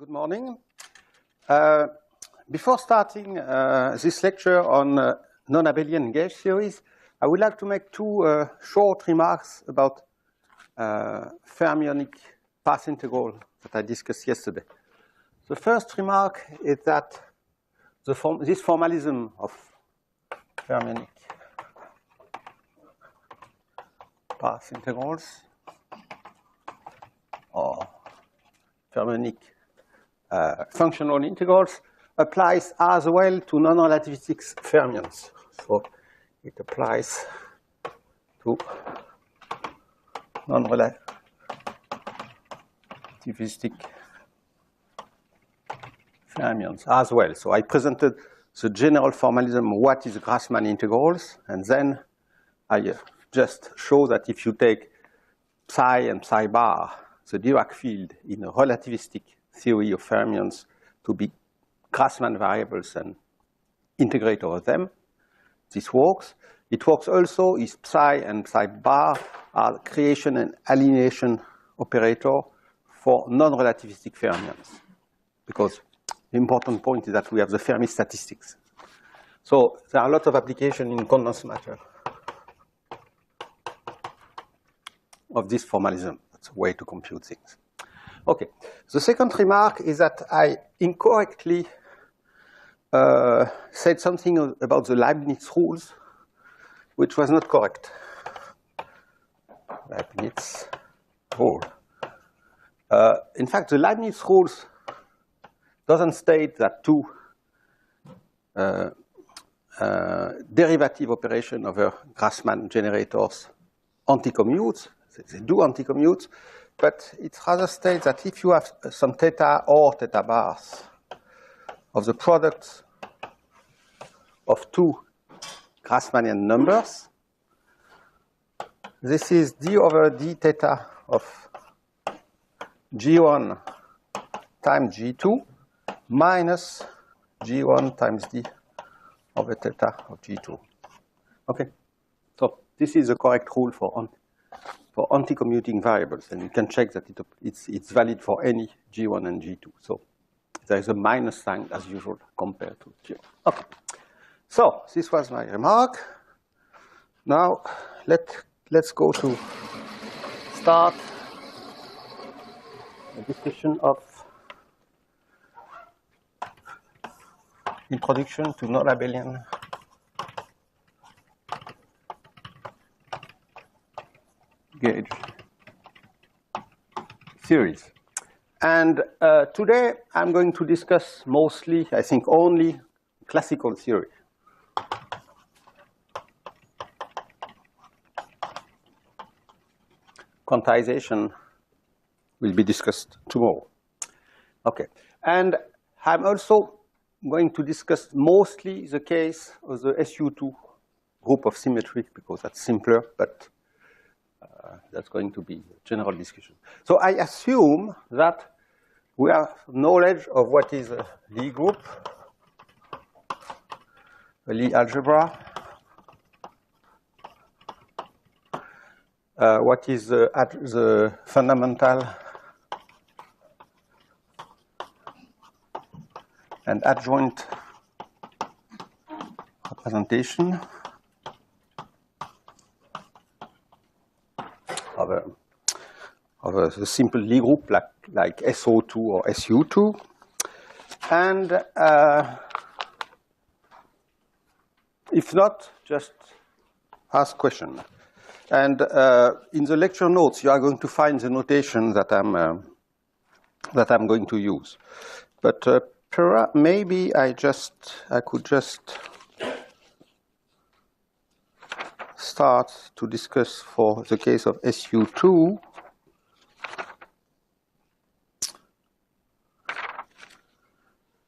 Good morning. Before starting this lecture on non-abelian gauge theories, I would like to make two short remarks about fermionic path integral that I discussed yesterday. The first remark is that this formalism of fermionic path integrals or fermionic functional integrals applies as well to non-relativistic fermions. So it applies to non-relativistic fermions as well. So I presented the general formalism, what is Grassmann integrals, and then I just show that if you take psi and psi bar, the Dirac field in a relativistic theory of fermions to be Grassmann variables and integrate over them, this works. It works also if psi and psi bar are creation and alienation operator for non-relativistic fermions, because the important point is that we have the Fermi statistics. So there are a lot of applications in condensed matter of this formalism. That's a way to compute things. Okay. The second remark is that I incorrectly said something about the Leibniz rules, which was not correct. Leibniz rule. In fact, the Leibniz rules doesn't state that two derivative operation over Grassmann generators anticommute. They do anticommute, but it rather states that if you have some theta or theta bars of the product of two Grassmannian numbers, this is d over d theta of g1 times g2 minus g1 times d over theta of g2. Okay, so this is the correct rule for anti-commuting variables, and you can check that it's valid for any g1 and g2. So there is a minus sign as usual compared to g1. Okay, so this was my remark. Now let's go to start the discussion of introduction to non-abelian gauge theories. And today I'm going to discuss mostly, I think only, classical theory. Quantization will be discussed tomorrow. Okay, and I'm also going to discuss mostly the case of the SU2 group of symmetry, because that's simpler, but that's going to be a general discussion. So I assume that we have knowledge of what is a Lie group, a Lie algebra, what is the fundamental and adjoint representation of a simple Lie group like SO2 or SU2. And if not, just ask question. And in the lecture notes, you are going to find the notation that I'm going to use. But maybe I could just start to discuss for the case of SU2.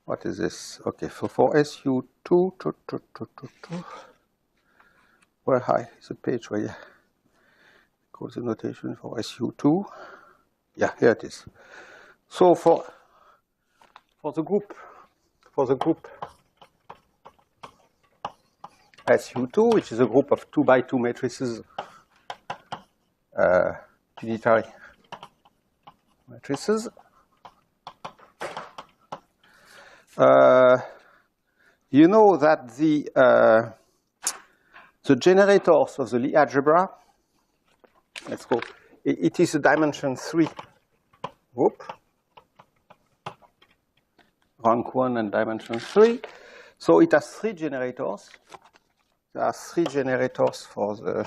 What is this? Okay, so for SU2, where high is the page where you call the notation for SU2? Yeah, here it is. So for the group SU2, which is a group of 2 by 2 matrices, unitary matrices, you know that the generators of the Lie algebra, let's go, it is a dimension 3 group, rank 1 and dimension 3. So it has 3 generators. There are 3 generators for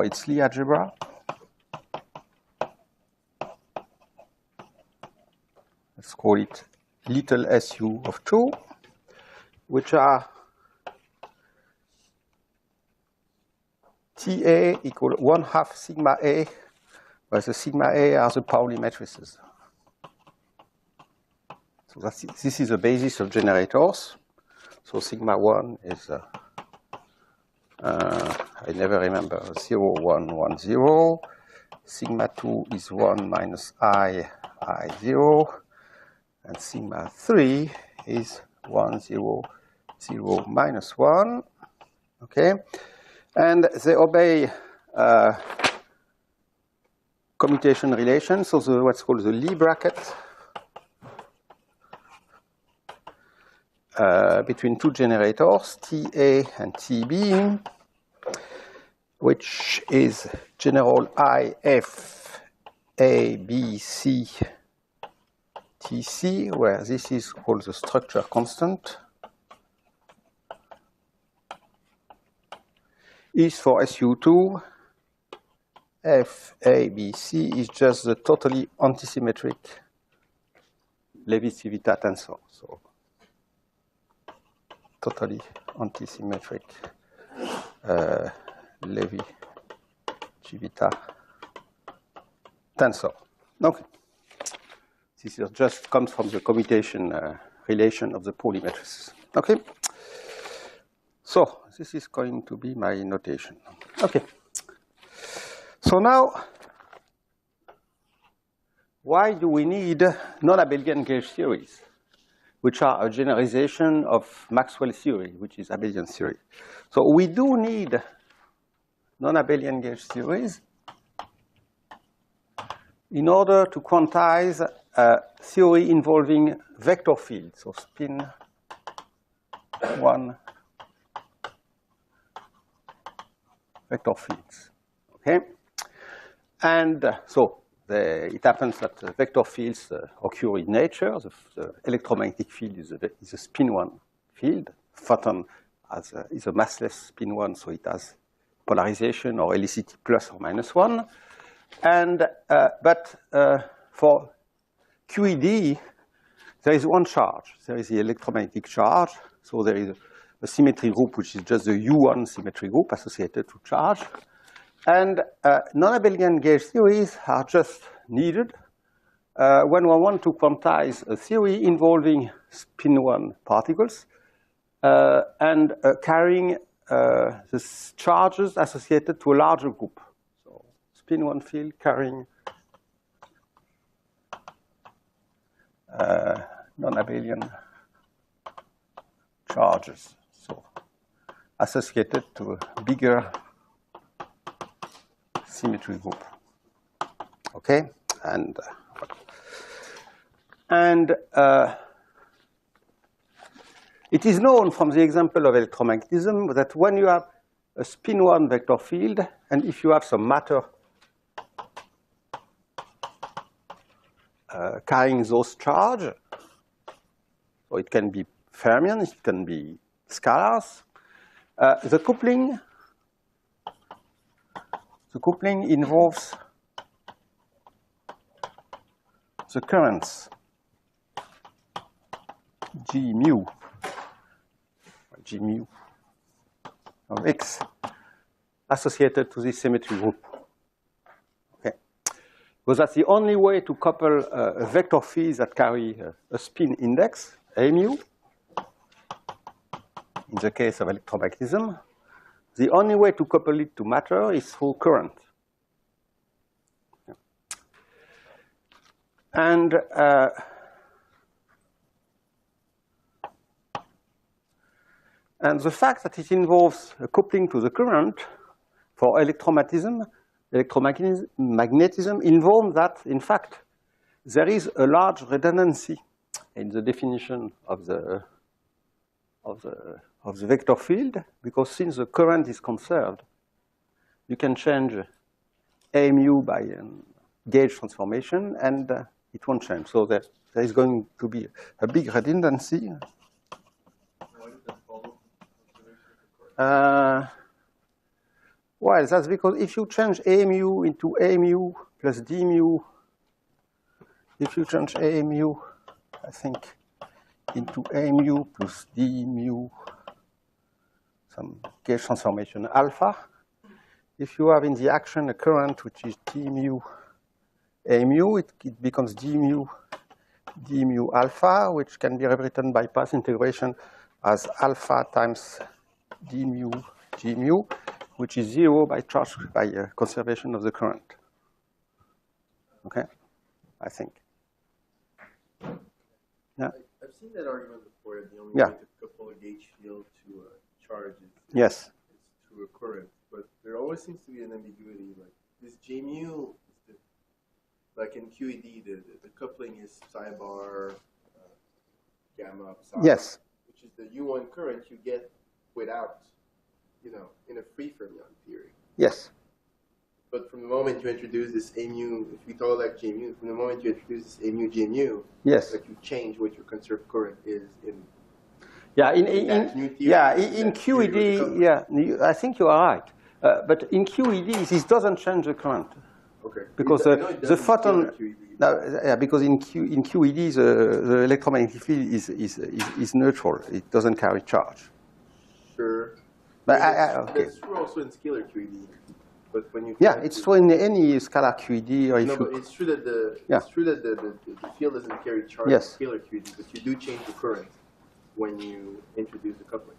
its Lie algebra. Let's call it little SU of 2, which are TA equal 1/2 sigma A, where the sigma A are the Pauli matrices. So this is the basis of generators. So sigma 1 is, I never remember, 0, 1, 1, 0. Sigma 2 is 1 minus I 0. And sigma 3 is 1, 0, 0, minus 1. Okay? And they obey commutation relation, so what's called the Lie bracket between 2 generators, TA and TB, which is general IF A, B, C, TC, where this is called the structure constant, is for SU2. F, A, B, C is just the totally antisymmetric Levi-Civita tensor. So totally antisymmetric Levi-Civita tensor. Okay. This is just comes from the commutation relation of the Pauli matrices. Okay. So this is going to be my notation. Okay. So now, why do we need non-abelian gauge theories, which are a generalization of Maxwell's theory, which is abelian theory? So we do need non-abelian gauge theories in order to quantize a theory involving vector fields, so spin 1 vector fields. Okay? And so it happens that vector fields occur in nature. The electromagnetic field is a spin 1 field. Photon is a massless spin 1, so it has polarization or helicity plus or minus 1. And but for QED, there is one charge. There is the electromagnetic charge. So there is a symmetry group, which is just the U1 symmetry group associated to charge. And non-abelian gauge theories are just needed when we want to quantize a theory involving spin 1 particles and carrying the charges associated to a larger group. So spin 1 field carrying non-abelian charges, so associated to a bigger symmetry group. Okay, and it is known from the example of electromagnetism that when you have a spin 1 vector field, and if you have some matter carrying those charges, so it can be fermions, it can be scalars, the coupling involves the currents G mu of X associated to this symmetry group. Okay, because that's the only way to couple a vector field that carry a spin index, A mu, in the case of electromagnetism. The only way to couple it to matter is through current. And the fact that it involves a coupling to the current for electromagnetism involves that, in fact, there is a large redundancy in the definition of the vector field, because since the current is conserved, you can change A mu by a gauge transformation, and it won't change. So there is going to be a big redundancy. Why does that follow observation of the current? Well, that's because if you change A mu into A mu plus D mu, if you change A mu, I think, into A mu plus D mu, some gauge transformation alpha, if you have in the action a current which is D mu A mu, it becomes D mu alpha, which can be rewritten by path integration as alpha times D mu G mu, which is 0 by conservation of the current. Okay, I think. Yeah. I've seen that argument before. The only Yeah. way to couple a gauge field to a charge Yes. is through a current, but there always seems to be an ambiguity. Like this G mu, like in QED, the coupling is psi bar, gamma psi. Yes. Which is the U1 current you get without, in a free fermion theory. Yes. But from the moment you introduce this A mu, if we call that J mu, from the moment you introduce this A mu, J mu, Yes. like you change what your conserved current is in. Yeah, in that theory QED, with the yeah, I think you are right. But in QED, this doesn't change the current. Okay. Because I know it the doesn't photon, scale QED. no, yeah, because in QED the electromagnetic field is neutral. It doesn't carry charge. Sure. But That's okay. true also in scalar QED. But when you Yeah, it's true in any scalar QED, or if No, you. but it's true that the field doesn't carry charge Yes. in scalar QED, but you do change the current when you introduce the coupling.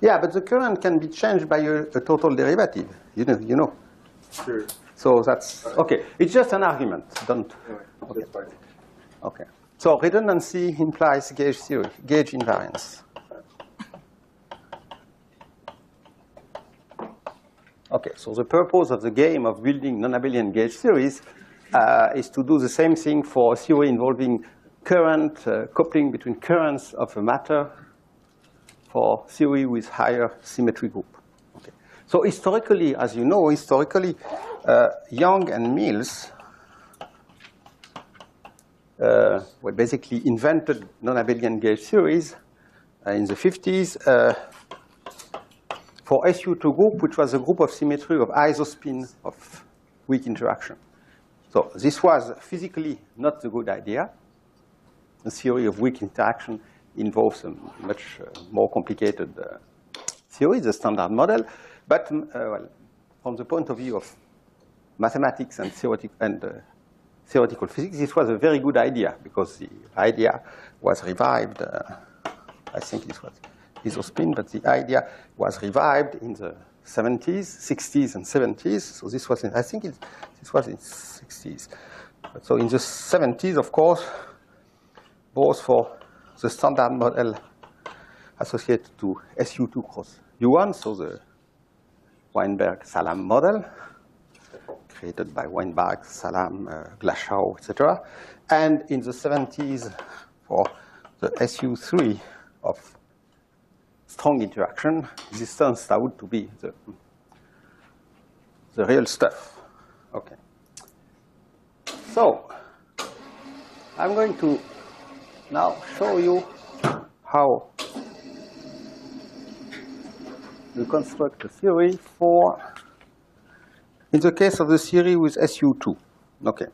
Yeah, but the current can be changed by a total derivative. You know. Sure. So that's okay. It's just an argument. Don't. Anyway, Okay. that's fine. Okay. So redundancy implies gauge theory, gauge invariance. Okay, so the purpose of the game of building non-abelian gauge theories is to do the same thing for a theory involving current, coupling between currents of a matter for theory with higher symmetry group. Okay. So historically, as you know, Young and Mills basically invented non-abelian gauge theories in the 50s for SU2 group, which was a group of symmetry of isospin of weak interaction. So this was physically not a good idea. The theory of weak interaction involves a much more complicated theory, the standard model. But well, from the point of view of mathematics and theoretical physics, this was a very good idea because the idea was revived. I think this was isospin, but the idea was revived in the 70s, 60s, and 70s. So this was this was in 60s. But so in the 70s, of course, both for the standard model associated to SU2 cross U1, so the Weinberg-Salam model, created by Weinberg, Salam, Glashow, etc. And in the 70s for the SU3 of strong interaction, this turns out to be the real stuff. Okay. So I'm going to now show you how we construct a theory for, in the case of the theory with SU2. Okay.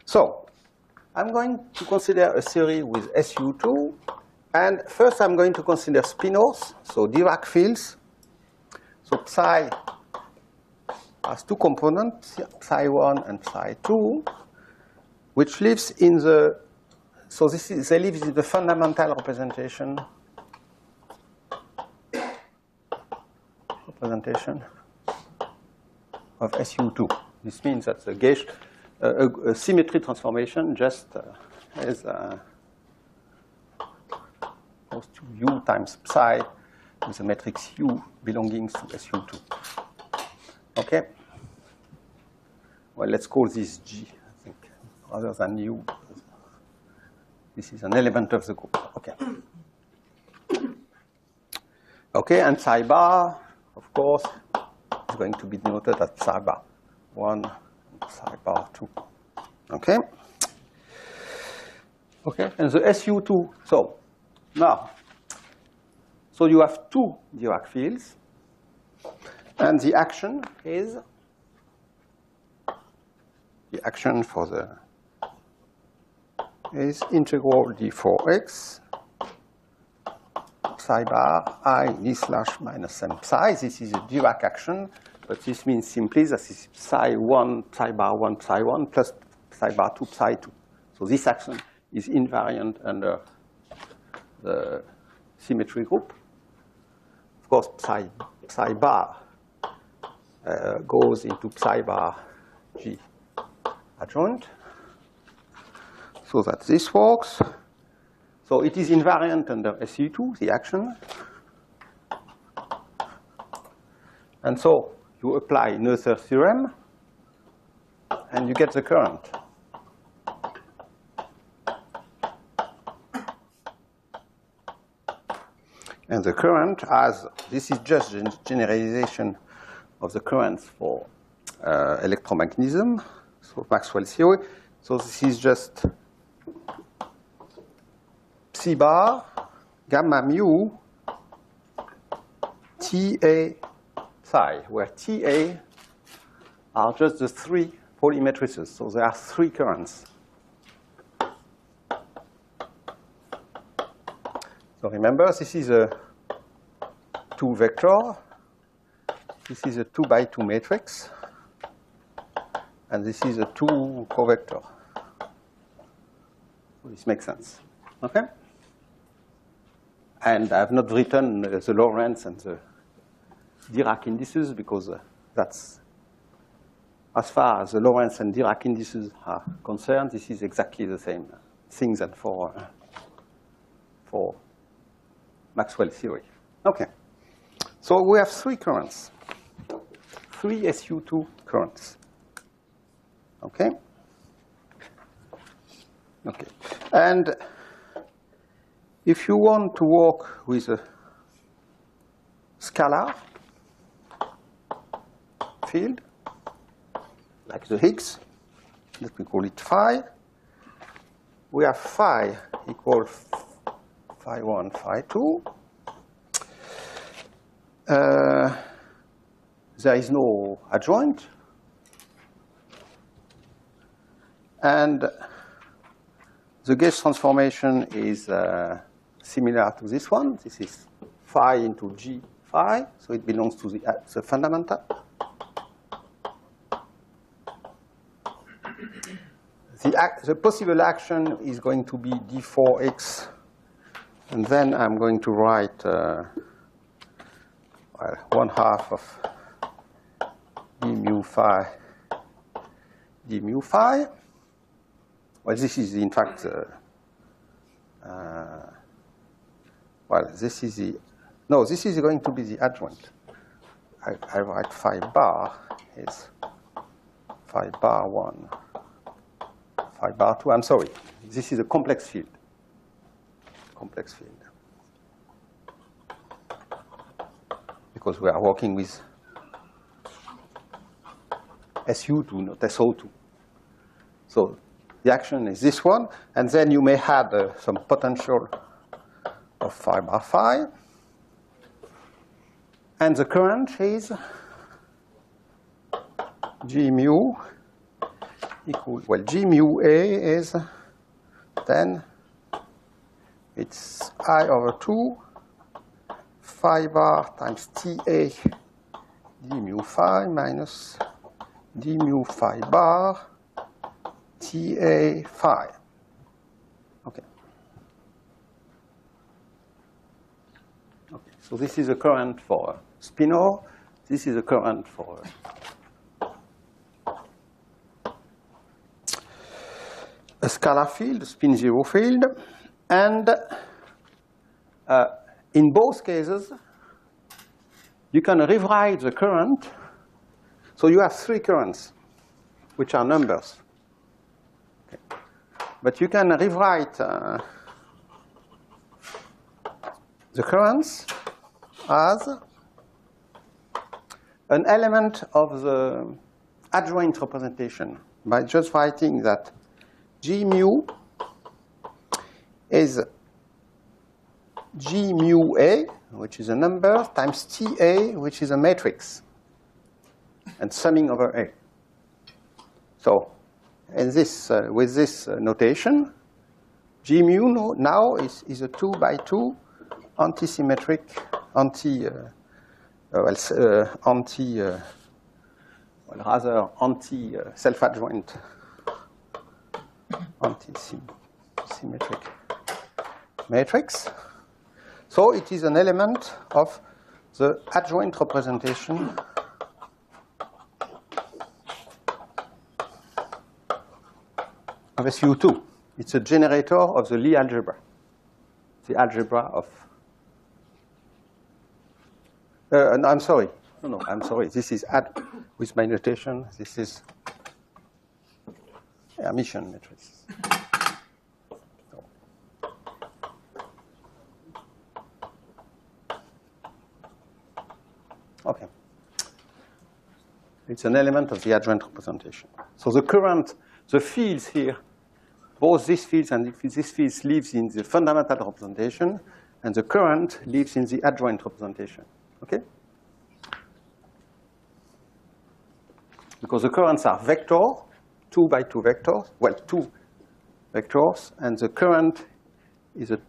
So I'm going to consider a theory with SU2. And first, I'm going to consider spinors, so Dirac fields. So psi has two components, psi1 and psi2, which lives in the, so they live in the fundamental representation of SU2. This means that the gauge, a symmetry transformation just as to U times psi with a matrix U belonging to SU2. Okay? Well, let's call this G, I think. rather than U. This is an element of the group. Okay. Okay, and psi bar, of course, is going to be denoted as psi bar 1 and psi bar 2. Okay? Okay, and the SU2. So now, so you have two Dirac fields, and the action is for the is integral d4x psi bar I d slash minus m psi. This is a Dirac action, but this means simply that this is psi 1, psi bar 1, psi 1 plus psi bar 2, psi 2. So this action is invariant under the symmetry group. Of course, psi bar goes into psi bar G adjoint, so that this works. So it is invariant under SU2, the action. And so you apply Noether's theorem, and you get the current. And the current, as this is just a generalization of the currents for electromagnetism, so Maxwell's theory. So this is just psi bar gamma mu Ta psi, where Ta are just the three Pauli matrices. So there are three currents. So remember, this is a 2 vector. This is a 2 by 2 matrix. And this is a 2 covector. So this makes sense. Okay? And I have not written the Lorentz and the Dirac indices because that's, as far as the Lorentz and Dirac indices are concerned, this is exactly the same thing as for Maxwell theory. Okay. So we have three currents, three SU2 currents. Okay? Okay. And if you want to work with a scalar field, like the Higgs, let me call it phi, we have phi equal phi 1, phi 2. There is no adjoint. And the gauge transformation is similar to this one. This is phi into G phi, so it belongs to the fundamental. The possible action is going to be d4x, and then I'm going to write 1/2 of d mu phi. Well, this is in fact, this is the, no, this is going to be the adjoint. I write phi bar is phi bar 1, phi bar 2. I'm sorry, this is a complex field. Complex field. Because we are working with SU2, not SO2. So the action is this one, and then you may have some potential of phi bar phi. And the current is G mu equal, well, G mu A is then, it's I over 2 phi bar times Ta d mu phi minus d mu phi bar Ta phi. Okay. Okay. So this is a current for spinor. This is a current for a scalar field, a spin zero field, and in both cases, you can rewrite the current. So you have three currents, which are numbers. Okay. But you can rewrite the currents as an element of the adjoint representation by just writing that G mu is G mu A, which is a number, times TA, which is a matrix, and summing over A. So, in this, with this notation, G mu now is a 2 by 2 anti-symmetric, anti-self-adjoint, anti-symmetric matrix. So it is an element of the adjoint representation of SU2. It's a generator of the Lie algebra, the algebra of. No, I'm sorry. No, I'm sorry. This is with my notation. This is Hermitian matrices. Okay. It's an element of the adjoint representation. So the current, the fields here, both these fields and this fields lives in the fundamental representation, and the current lives in the adjoint representation. Okay? Because the currents are vector, 2 by 2 vectors, well, 2 vectors, and the current is a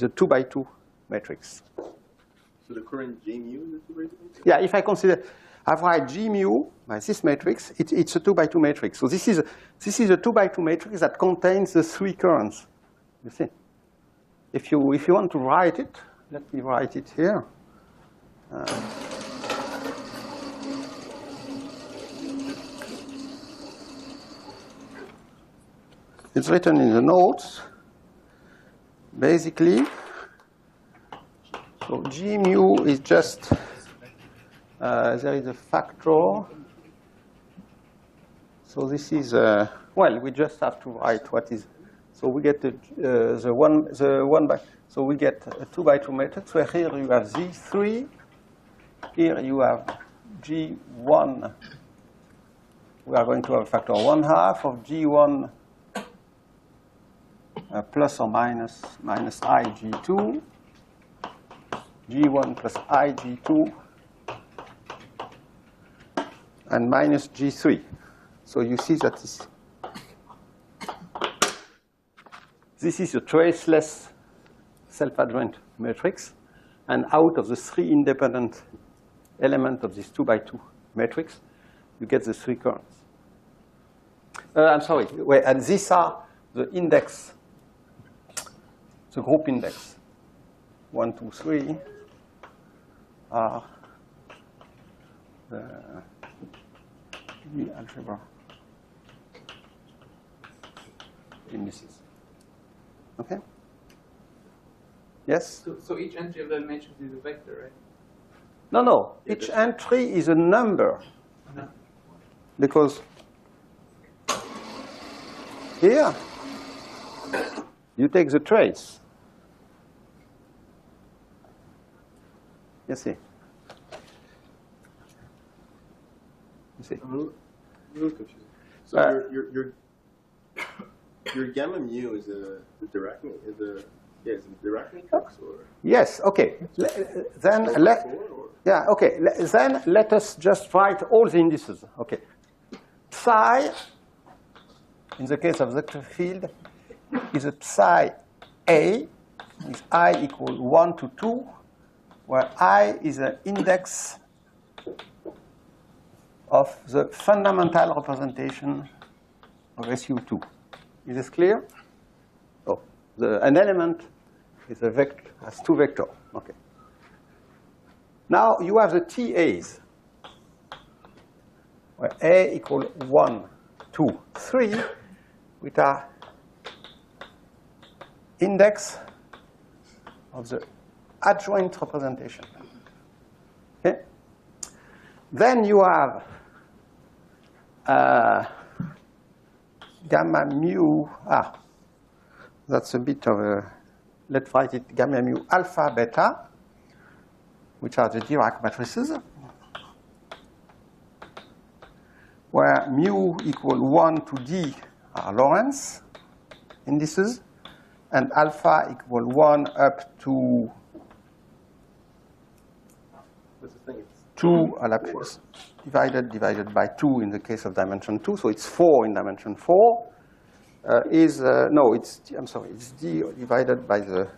2 by 2 matrix. So the current G mu is a 2 by 2 matrix? Yeah, if I consider, I write G mu by this matrix, it's a 2 by 2 matrix. So this is a 2 by 2 matrix that contains the 3 currents. You see? If you want to write it, let me write it here. It's written in the notes. Basically, so G mu is just, there is a factor. So this is, well, we just have to write what is. So we get the one by, so we get a 2 by 2 matrix, where here you have Z3, here you have G1. We are going to have a factor 1/2 of G1 plus or minus I G2, G1 plus I G2, and minus G3. So you see that this is a traceless self-adjoint matrix, and out of the 3 independent elements of this 2 by 2 matrix, you get the 3 currents. I'm sorry, wait, and these are the index, the group index. 1, 2, 3 are the Lie algebra indices. Okay? Yes? So each entry of that matrix is a vector, right? No. Each entry is a number. No. Because here, you take the trace. You see? I'm a little confused. So your gamma mu is the Dirac matrix, or Yes. Okay. Then Then let us just write all the indices. Okay. Psi, in the case of the vector field, is a psi A with I equal 1 to 2, where I is an index of the fundamental representation of SU2. Is this clear? Oh, an element is a vector, has 2 vectors. Okay. Now you have the TAs, where A equal 1, 2, 3, which are index of the adjoint representation. Okay? Then you have gamma mu, that's a bit of a, let's write it gamma mu alpha beta, which are the Dirac matrices, where mu equal 1 to D are Lorentz indices, and alpha equal 1 up to What's the thing? It's 2 à la plus, divided by 2 in the case of dimension 2, so it's 4 in dimension 4, it's D divided by the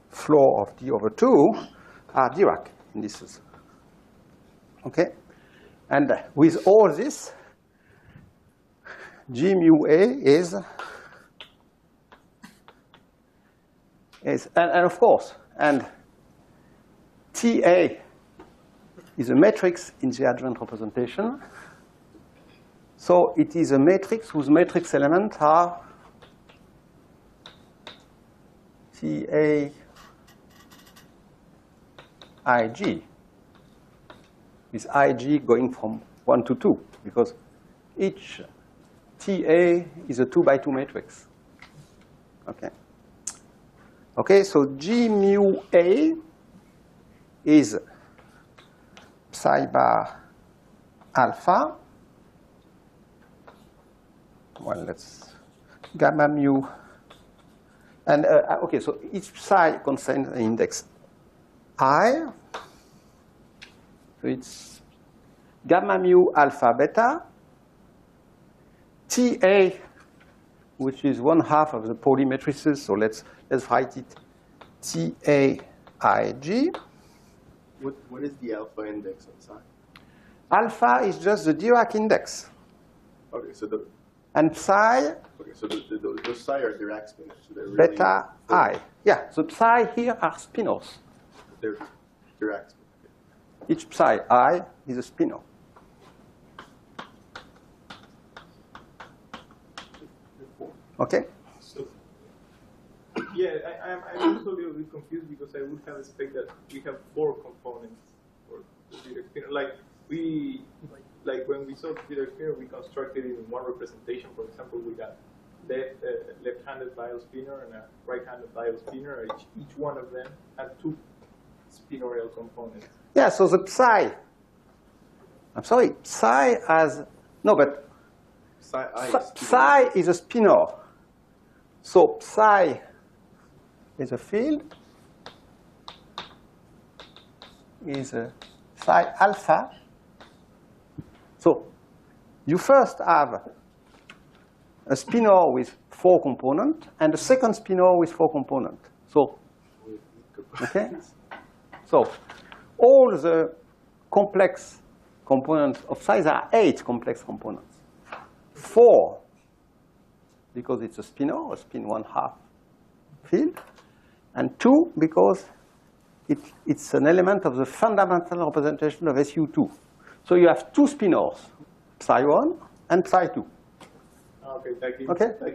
floor of D over 2 are Dirac indices. Okay? And with all this, G mu A is and of course, and TA is a matrix in the adjoint representation. So it is a matrix whose matrix elements are TA IG, with IG going from 1 to 2, because each TA is a 2 by 2 matrix. Okay. Okay, so G mu A is psi bar alpha. Well, let's gamma mu. And okay, so each psi contains an index I. So it's gamma mu alpha beta. TA, which is 1/2 of the Pauli matrices, so let's write it TAIG. what is the alpha index on psi? Alpha is just the Dirac index. Okay, so And psi, those psi are Dirac spinors. So they're really beta I. Yeah, so psi here are spinors. They're Dirac spinors. Each psi I is a spinor. Okay? So, yeah, I'm also a little bit confused because I would have expected that we have 4 components for the Dirac spinor. Like when we saw the Dirac spinor, we constructed it in one representation. For example, we got left-handed dial spinor and a right-handed dial spinor. Each one of them had 2 spinorial components. Yeah, so the psi, I'm sorry, psi has, no, but Psi I psi is a spinor. So psi is a field, is a psi alpha. So you first have a spinor with 4 components and a second spinor with 4 components. So, okay? So all the complex components of psi, there are 8 complex components. 4, because it's a spinor, a spin 1/2 field, and 2, because it's an element of the fundamental representation of SU2. So you have 2 spinors, psi 1 and psi 2. Okay, that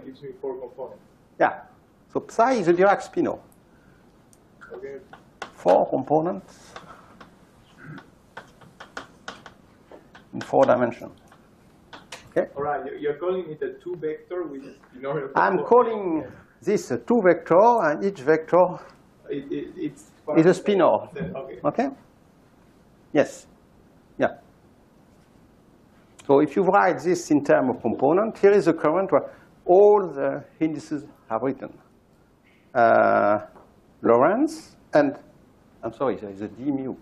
gives me 4 components. Yeah. So psi is a Dirac spinor. Okay. 4 components in 4 dimensions. Okay? All right, you're calling it a 2-vector with spinorial I'm component. calling this a 2 vector, and each vector It's is a spinor. Okay. Okay? Yes. Yeah. So if you write this in terms of component, here is a current where all the indices are written. Lorentz, and I'm sorry, there is a d mu.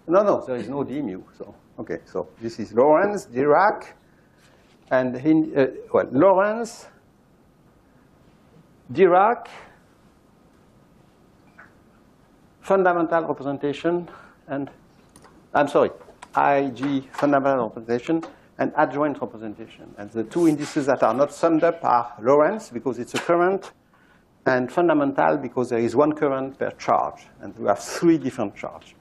No, there is no d mu. So okay, so this is Lorentz, Dirac, and Lorentz, Dirac, fundamental representation, and I'm sorry, IG fundamental representation and adjoint representation. And the 2 indices that are not summed up are Lorentz, because it's a current, and fundamental, because there is 1 current per charge. And we have 3 different charges.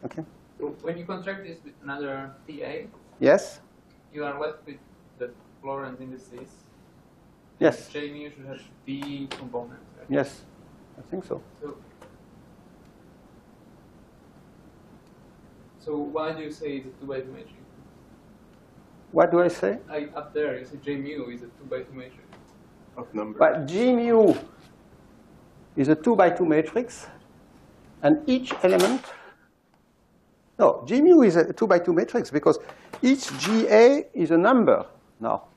Okay? So when you construct this with another TA, Yes? you are left with the Lorentz indices. Yes. J mu should have D components, right? Yes. I think so. So why do you say it's a 2 by 2 matrix? What do I say? Like up there, you see J mu is a 2 by 2 matrix. Of numbers. Well, G mu is a 2 by 2 matrix, and each element, no, G mu is a 2 by 2 matrix because each GA is a number now.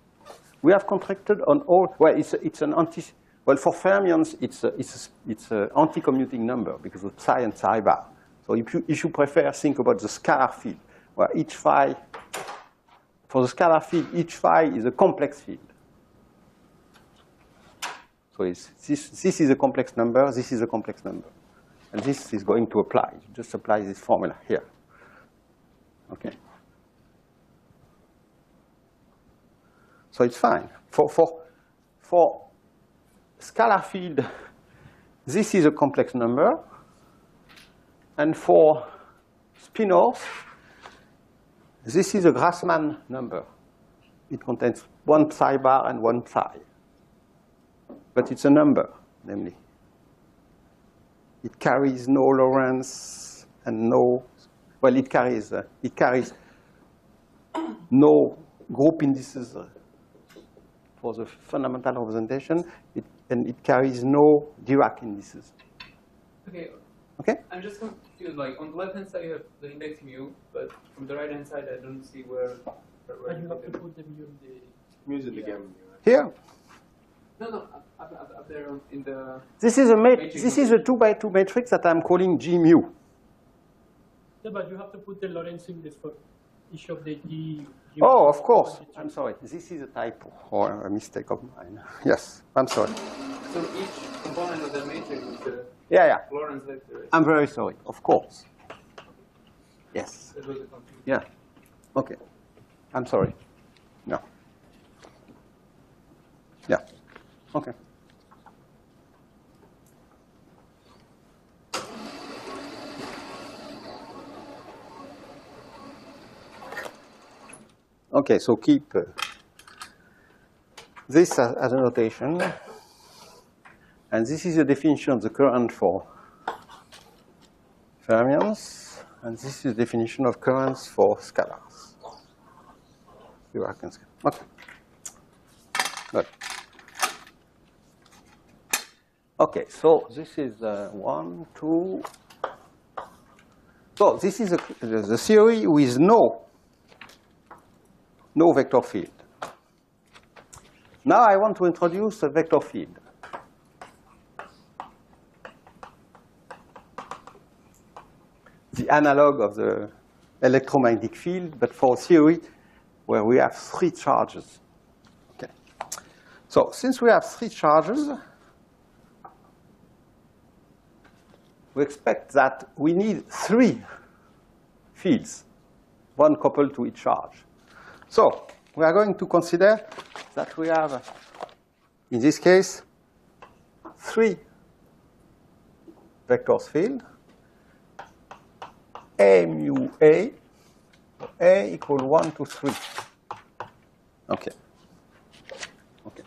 We have contracted on all, well, it's an anti, well, for fermions, it's an anti-commuting number because of psi and psi bar. So if you prefer, think about the scalar field, where each phi, for the scalar field, each phi is a complex field. So this is a complex number, this is a complex number. And this is going to apply. You just apply this formula here. Okay. So it's fine. For scalar field, this is a complex number. And for spinors, this is a Grassmann number. It contains one psi bar and one psi. But it's a number, namely. It carries no Lorentz and no, well, it carries no group indices for the fundamental representation, and it carries no Dirac indices. Okay. Okay? I'm just confused. Like on the left-hand side, you have the index mu, but from the right-hand side, I don't see where And you have to put the mu in the. Music the gamma. Here, No, up there in the. this is a 2 by 2 matrix that I'm calling G mu. Yeah, but you have to put the Lorentz index for each of the G. Oh, of course. I'm sorry. This is a typo or a mistake of mine. Yes, I'm sorry. So each component of the matrix is the Yeah. Lorentz vector. I'm very sorry. Of course. Yes. That was the confusion. Yeah. Okay. I'm sorry. No. Yeah. Okay. Okay, so keep this as a notation. And this is the definition of the current for fermions. And this is the definition of currents for scalars. Dirac and scalar. Okay. Good. Okay, so this is 1, 2. So this is the theory with no vector field. Now I want to introduce a vector field. The analog of the electromagnetic field, but for theory where we have 3 charges. Okay. So since we have 3 charges, we expect that we need 3 fields, one coupled to each charge. So we are going to consider that we have, in this case, 3 vectors field. A mu A, A equal 1 to 3. Okay. Okay.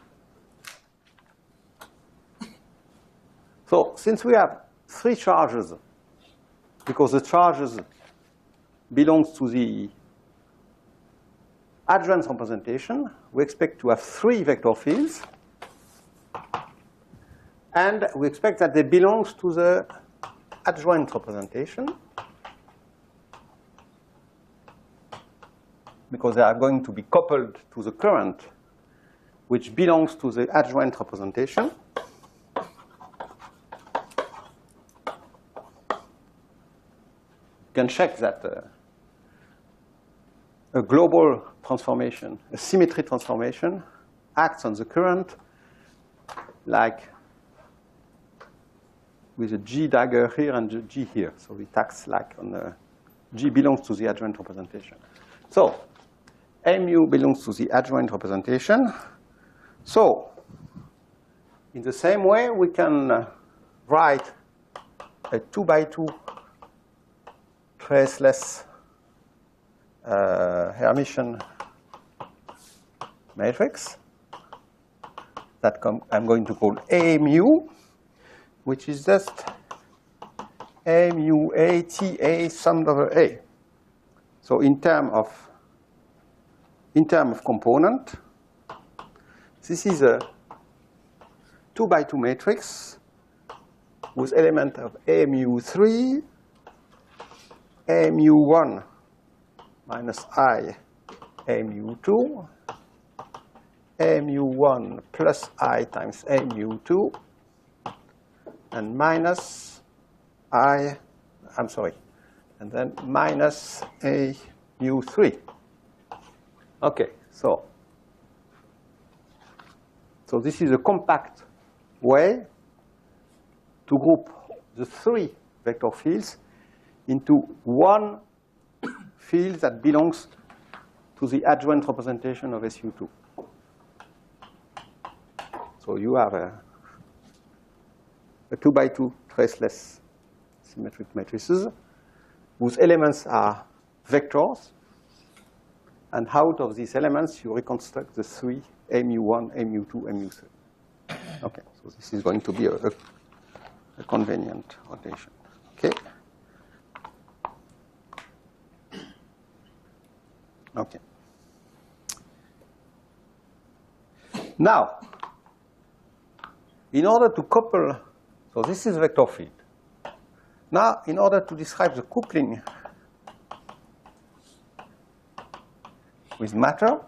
So since we have 3 charges, because the charges belongs to the adjoint representation, we expect to have 3 vector fields, and we expect that they belong to the adjoint representation, because they are going to be coupled to the current, which belongs to the adjoint representation. You can check that a global transformation, a symmetry transformation, acts on the current like with a G dagger here and a G here. So it acts like on the G belongs to the adjoint representation. So mu belongs to the adjoint representation. So in the same way, we can write a 2 by 2 traceless Hermitian matrix that I'm going to call A mu, which is just A mu A T A summed over A. So in terms of in terms of component. This is a 2 by 2 matrix with element of AMU3, AMU1 minus I, AMU2, AMU1 plus I times AMU2, and minus I, I'm sorry, and then minus AMU3. Okay, so this is a compact way to group the 3 vector fields into one field that belongs to the adjoint representation of SU2. So you have a 2 by 2 traceless symmetric matrices whose elements are vectors. And out of these elements, you reconstruct the 3 mu1, mu2, mu3. Okay, so this is going to be a convenient rotation. Okay. Okay. Now, in order to couple, so this is vector field. Now, in order to describe the coupling with matter,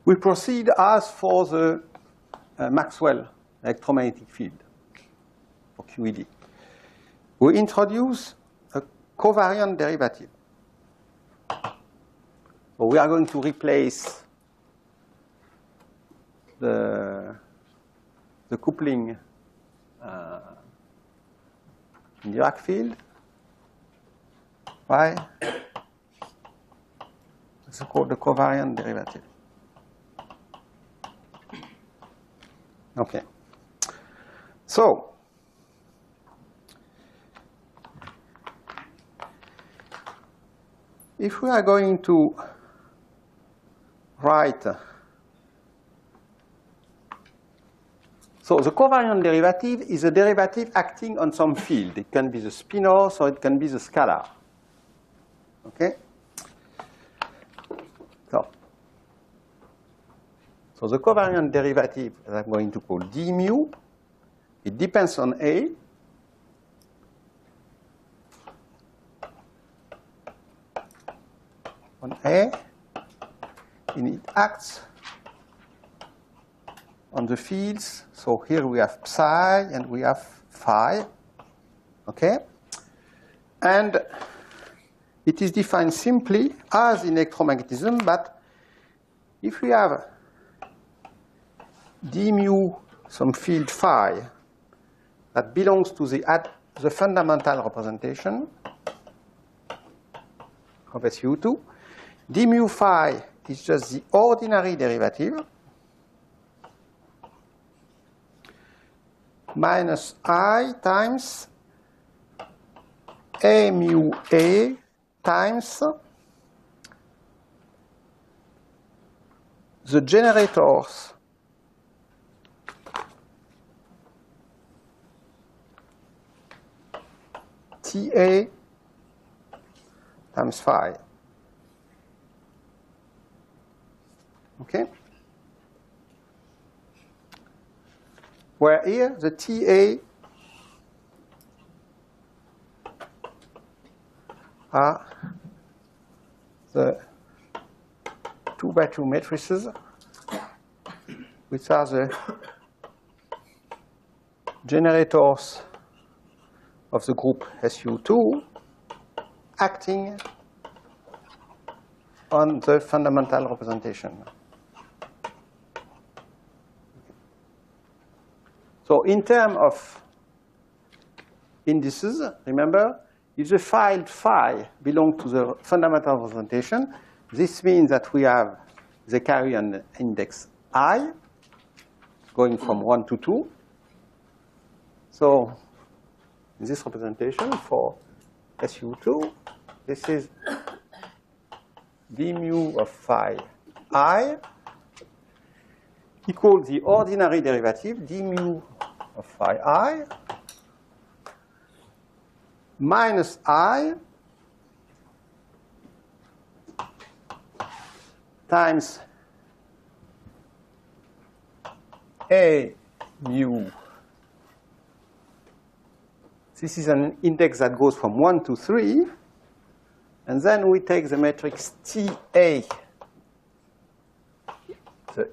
we proceed as for the Maxwell electromagnetic field for QED. We introduce a covariant derivative. So we are going to replace the coupling in Dirac field by it's called the covariant derivative. Okay. So if we are going to write, so the covariant derivative is a derivative acting on some field. It can be the spinors or it can be the scalar. Okay? So the covariant derivative that I'm going to call d mu, it depends on A. On A, and it acts on the fields. So here we have psi and we have phi. Okay? And it is defined simply as in electromagnetism, but if we have d mu some field phi that belongs to the fundamental representation of SU2, d mu phi is just the ordinary derivative minus I times A mu A times the generators TA times phi. Okay? Where here the TA are the 2 by 2 matrices, which are the generators of the group SU2 acting on the fundamental representation. So in terms of indices, remember, if the field phi belongs to the fundamental representation, this means that we have the carry an index I going from 1 to 2. So in this representation for SU2, this is d mu of phi I equals the ordinary derivative d mu of phi I minus I times A mu. This is an index that goes from 1 to 3. And then we take the matrix TA, the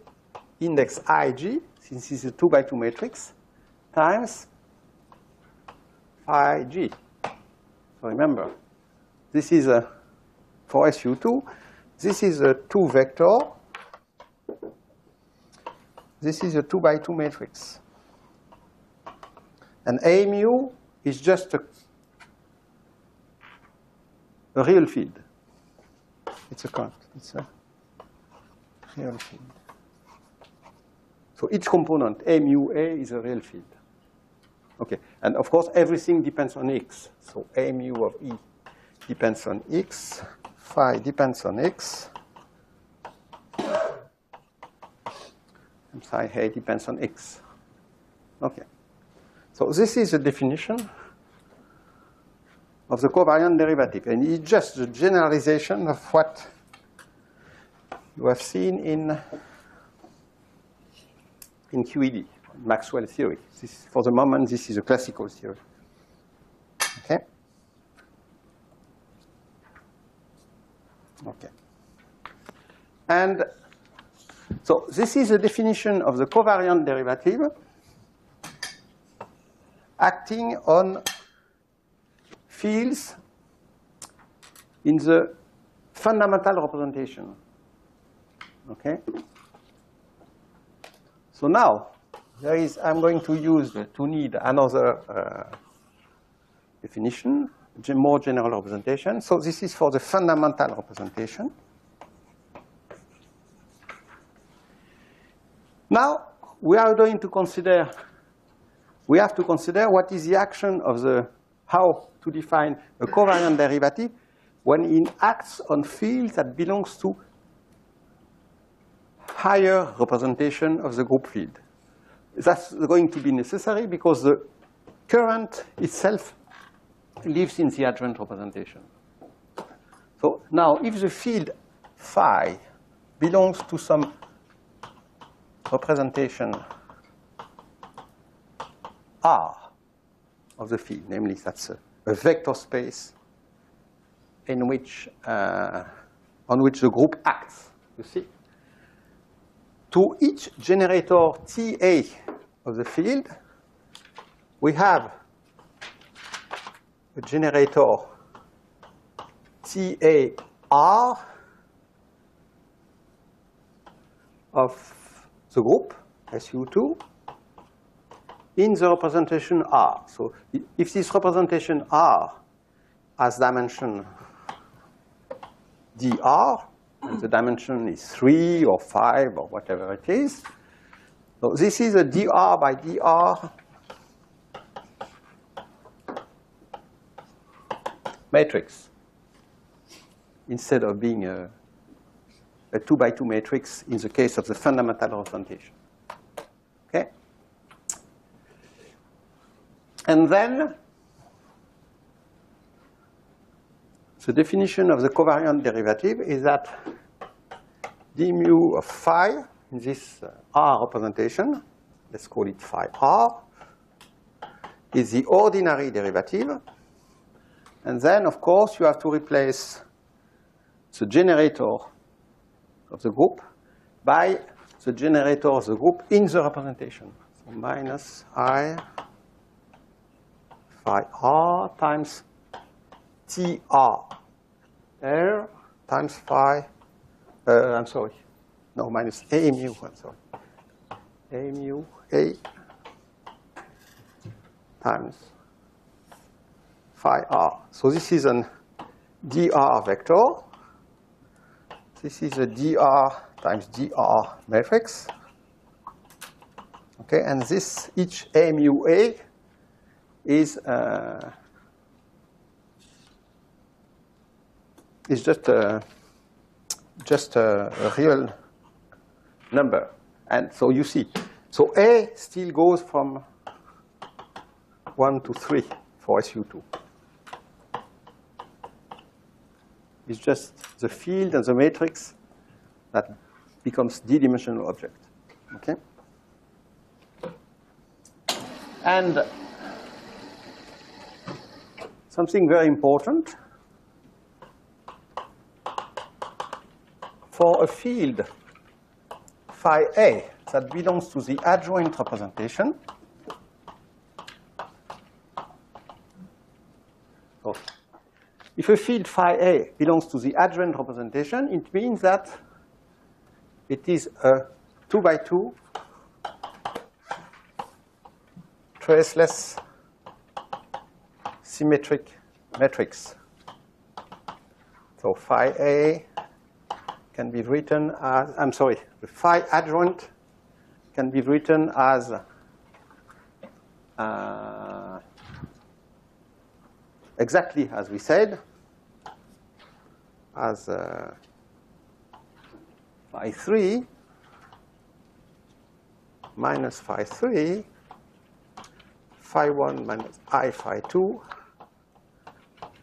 index IG, since it's a 2 by 2 matrix, times phi G. So remember, this is a, for SU2, this is a 2 vector. This is a 2 by 2 matrix. And A mu is just a real field. It's a count. It's a real field. So each component, A mu A, is a real field. Okay, and of course everything depends on X. So A mu of E depends on X, phi depends on X, and psi A depends on X. Okay, so this is the definition of the covariant derivative, and it's just the generalization of what you have seen in QED, Maxwell theory. This, for the moment, this is a classical theory. Okay? Okay. And so this is a definition of the covariant derivative acting on fields in the fundamental representation. Okay? So now, I'm going to need another definition, more general representation. So this is for the fundamental representation. Now, we are going to consider, we have to consider what is the action of the, how to define a covariant derivative when it acts on fields that belongs to higher representation of the group field. That's going to be necessary because the current itself lives in the adjoint representation. So now, if the field phi belongs to some representation R of the field, namely that's a vector space in which, on which the group acts, you see? To each generator TA of the field, we have a generator TAR of the group, SU2, in the representation R. So if this representation R has dimension dr, and the dimension is 3 or 5 or whatever it is, so this is a dr by dr matrix instead of being a 2 by 2 matrix in the case of the fundamental representation. Okay? And then the definition of the covariant derivative is that d mu of phi in this R representation, let's call it phi R, is the ordinary derivative. And then, of course, you have to replace the generator of the group by the generator of the group in the representation. So minus I phi R times TR R times phi, I'm sorry, no, minus A mu, I'm sorry. A mu A times phi R. So this is an dr vector. This is a dr times dr matrix. Okay, and this, each A mu A is just a real number. And so you see, so A still goes from 1 to 3 for SU2. It's just the field and the matrix that becomes d-dimensional object. Okay? And something very important, for a field phi A that belongs to the adjoint representation, so if a field phi A belongs to the adjoint representation, it means that it is a 2 by 2 traceless symmetric matrix. So phi A can be written as, I'm sorry, the phi adjoint can be written as exactly as we said, as phi 3 minus phi 3, phi 1 minus I phi 2,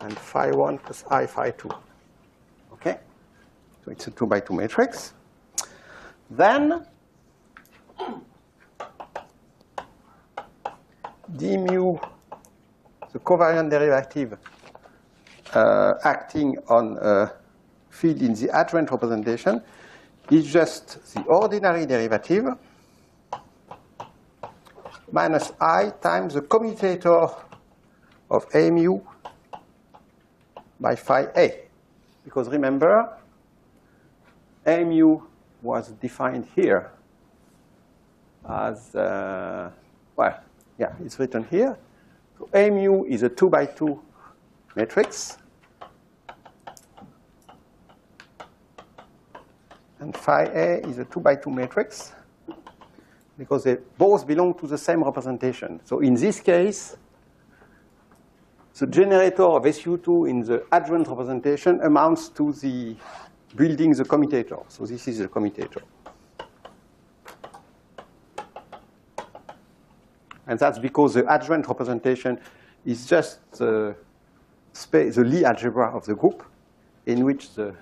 and phi 1 plus I phi 2. Okay? So it's a 2 by 2 matrix. Then d mu, the covariant derivative acting on a field in the adjoint representation, is just the ordinary derivative minus I times the commutator of A mu by phi A. Because remember, A mu was defined here as, well, yeah, it's written here. So A mu is a 2 by 2 matrix. And phi A is a 2 by 2 matrix because they both belong to the same representation. So in this case, the generator of SU2 in the adjoint representation amounts to the building the commutator. So this is the commutator. And that's because the adjoint representation is just the Lie algebra of the group in which the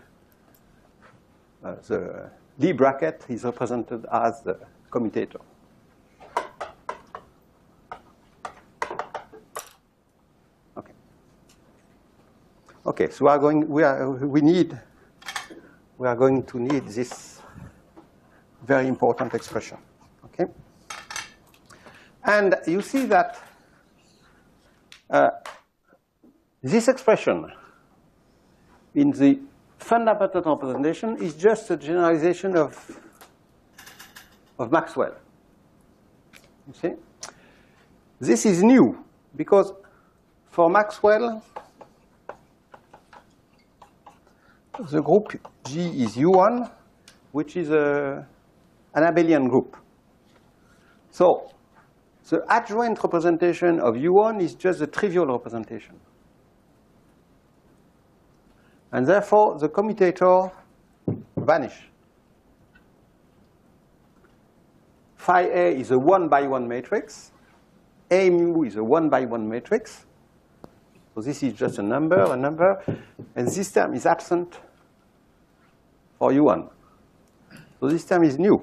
Lie bracket is represented as the commutator. Okay. Okay, so we are going to need this very important expression. Okay. And you see that this expression in the fundamental representation is just a generalization of Maxwell. You see? This is new because for Maxwell, the group G is U1, which is an abelian group. So the adjoint representation of U1 is just a trivial representation. And therefore, the commutator vanishes. Phi A is a 1 by 1 matrix. A mu is a 1 by 1 matrix. So this is just a number, and this term is absent for U1. So this term is new.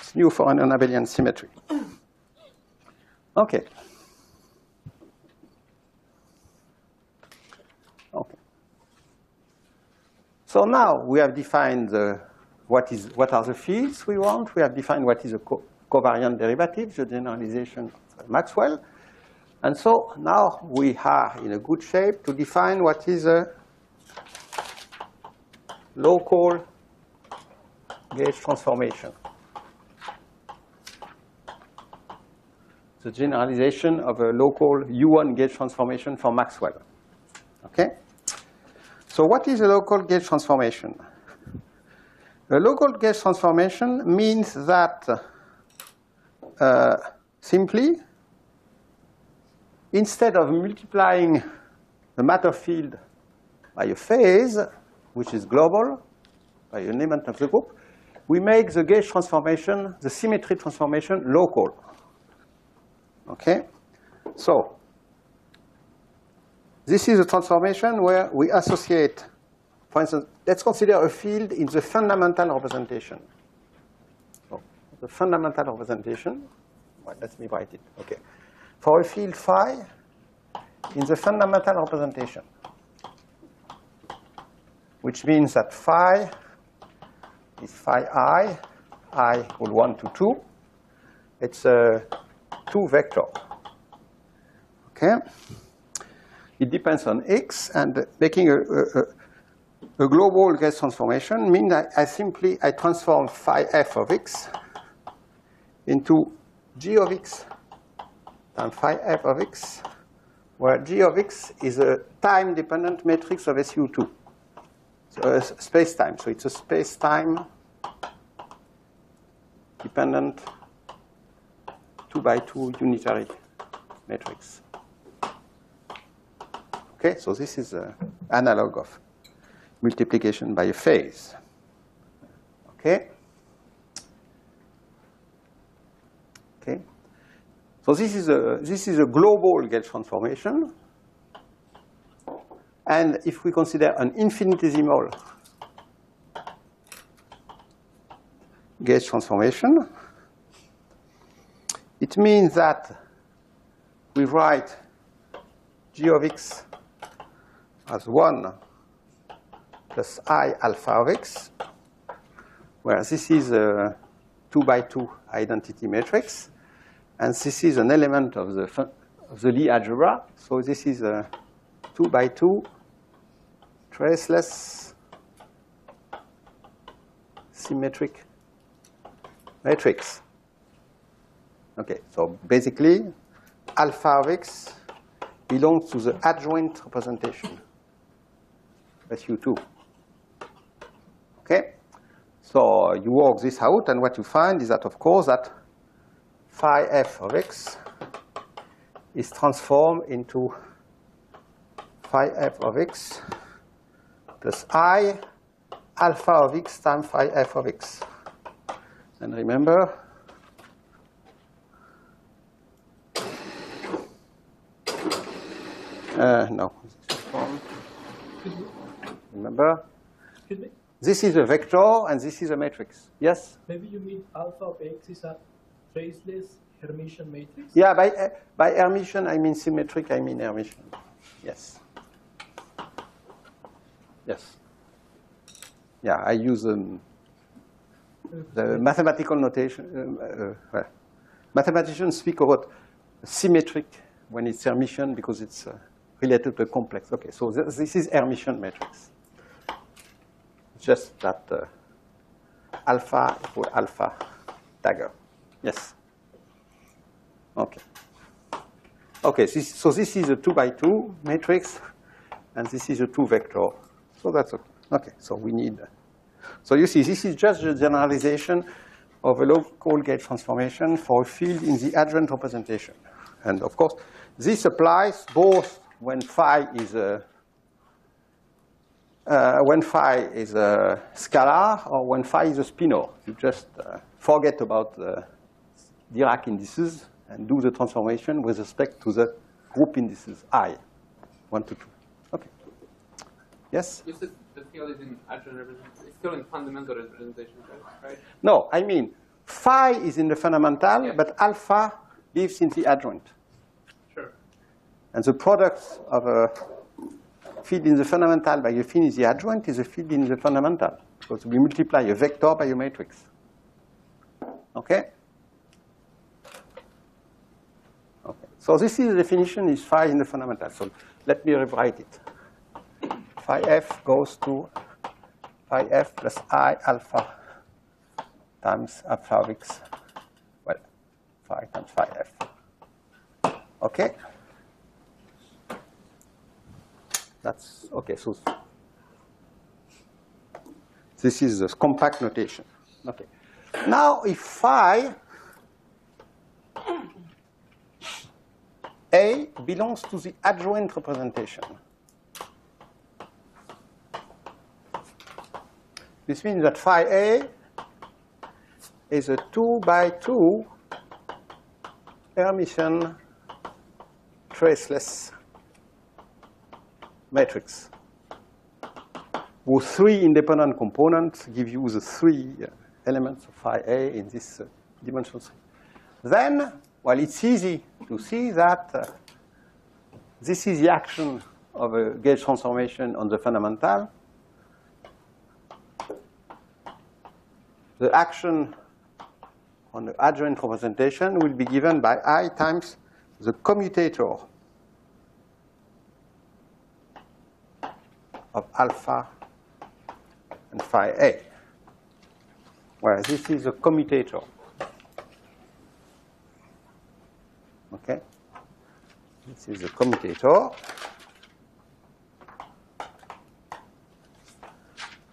It's new for an abelian symmetry. Okay. Okay. So now we have defined what are the fields we want. We have defined what is a covariant derivative, the generalization of Maxwell. And so now we are in a good shape to define what is a local gauge transformation. The generalization of a local U1 gauge transformation for Maxwell. Okay? So what is a local gauge transformation? A local gauge transformation means that simply, instead of multiplying the matter field by a phase, which is global, by an element of the group, we make the gauge transformation, the symmetry transformation, local. Okay? So, this is a transformation where we associate, for instance, let's consider a field in the fundamental representation. So, the fundamental representation, well, let me write it. Okay. For a field phi in the fundamental representation, which means that phi is phi I equal 1 to 2. It's a 2 vector. Okay? It depends on x, and making a global Gauss transformation means that I transform phi f of x into g of x times phi f of x, where g of x is a time-dependent matrix of SU2. So space-time. So it's a space-time dependent 2 by 2 unitary matrix. Okay, so this is an analog of multiplication by a phase. Okay? Okay. So this is a global Gauss transformation. And if we consider an infinitesimal Gauss transformation, it means that we write g of x as 1 plus I alpha of x, where this is a 2 by 2 identity matrix, and this is an element of the Lie algebra. So this is a 2 by 2 traceless symmetric matrix. Okay, so basically, alpha of x belongs to the adjoint representation, SU2. Okay, so you work this out, and what you find is that, of course, that phi f of x is transformed into phi f of x plus I alpha of x times phi f of x. And remember, no. Remember? Excuse me? This is a vector, and this is a matrix. Yes? Maybe you mean alpha of x is a traceless Hermitian matrix? Yeah, by Hermitian, I mean symmetric, I mean Hermitian. Yes. Yes. Yeah, I use the mathematical notation. Well, mathematicians speak about symmetric when it's Hermitian because it's related to a complex. Okay, so this is Hermitian matrix. Just that alpha equal alpha dagger. Yes. Okay. Okay, so this is a 2 by 2 matrix, and this is a 2 vector. So that's okay. Okay, so we need. So you see, this is just the generalization of a local Gauss transformation for a field in the adjoint representation. And of course, this applies both when phi is a scalar or when phi is a spinor. You just forget about the Dirac indices and do the transformation with respect to the group indices I, 1 to 2. Okay. Yes? You said the field is in adjoint representation. It's still in fundamental representation, right? No, I mean, phi is in the fundamental, Yeah. but alpha lives in the adjoint. Sure. And the product of a field in the fundamental by a field in the adjoint is a field in the fundamental, because we multiply a vector by a matrix. Okay? Okay. So this is the definition, is phi in the fundamental. So let me rewrite it. Phi f goes to phi f plus I alpha times alpha of x. Well, phi times phi f. Okay? That's okay. So this is the compact notation. Okay. Now, if phi A belongs to the adjoint representation, this means that phi A is a 2 by 2 Hermitian traceless matrix, whose three independent components give you the three elements of phi A in this dimension 3. Then, well, it's easy to see that this is the action of a gauge transformation on the fundamental. The action on the adjoint representation will be given by I times the commutator of alpha and phi A, where this is a commutator. Okay? This is a commutator.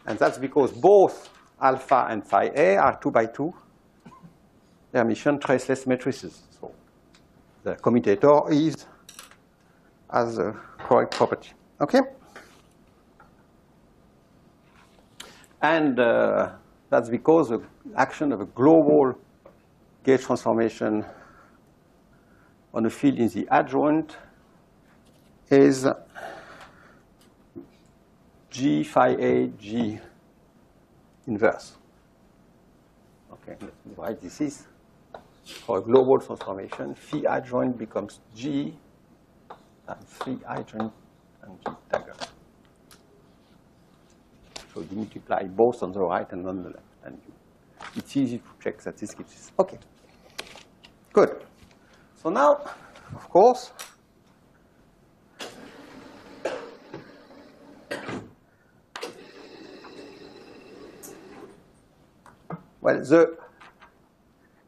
And that's because both alpha and phi A are 2 by 2 Hermitian traceless matrices. So the commutator has a correct property. Okay? And that's because the action of a global gauge transformation on a field in the adjoint is G phi A G inverse. Okay, let me write this is for a global transformation. Phi adjoint becomes G and phi adjoint and G dagger. So you multiply both on the right and on the left, and it's easy to check that this gives this. Okay, good. So now, of course, well,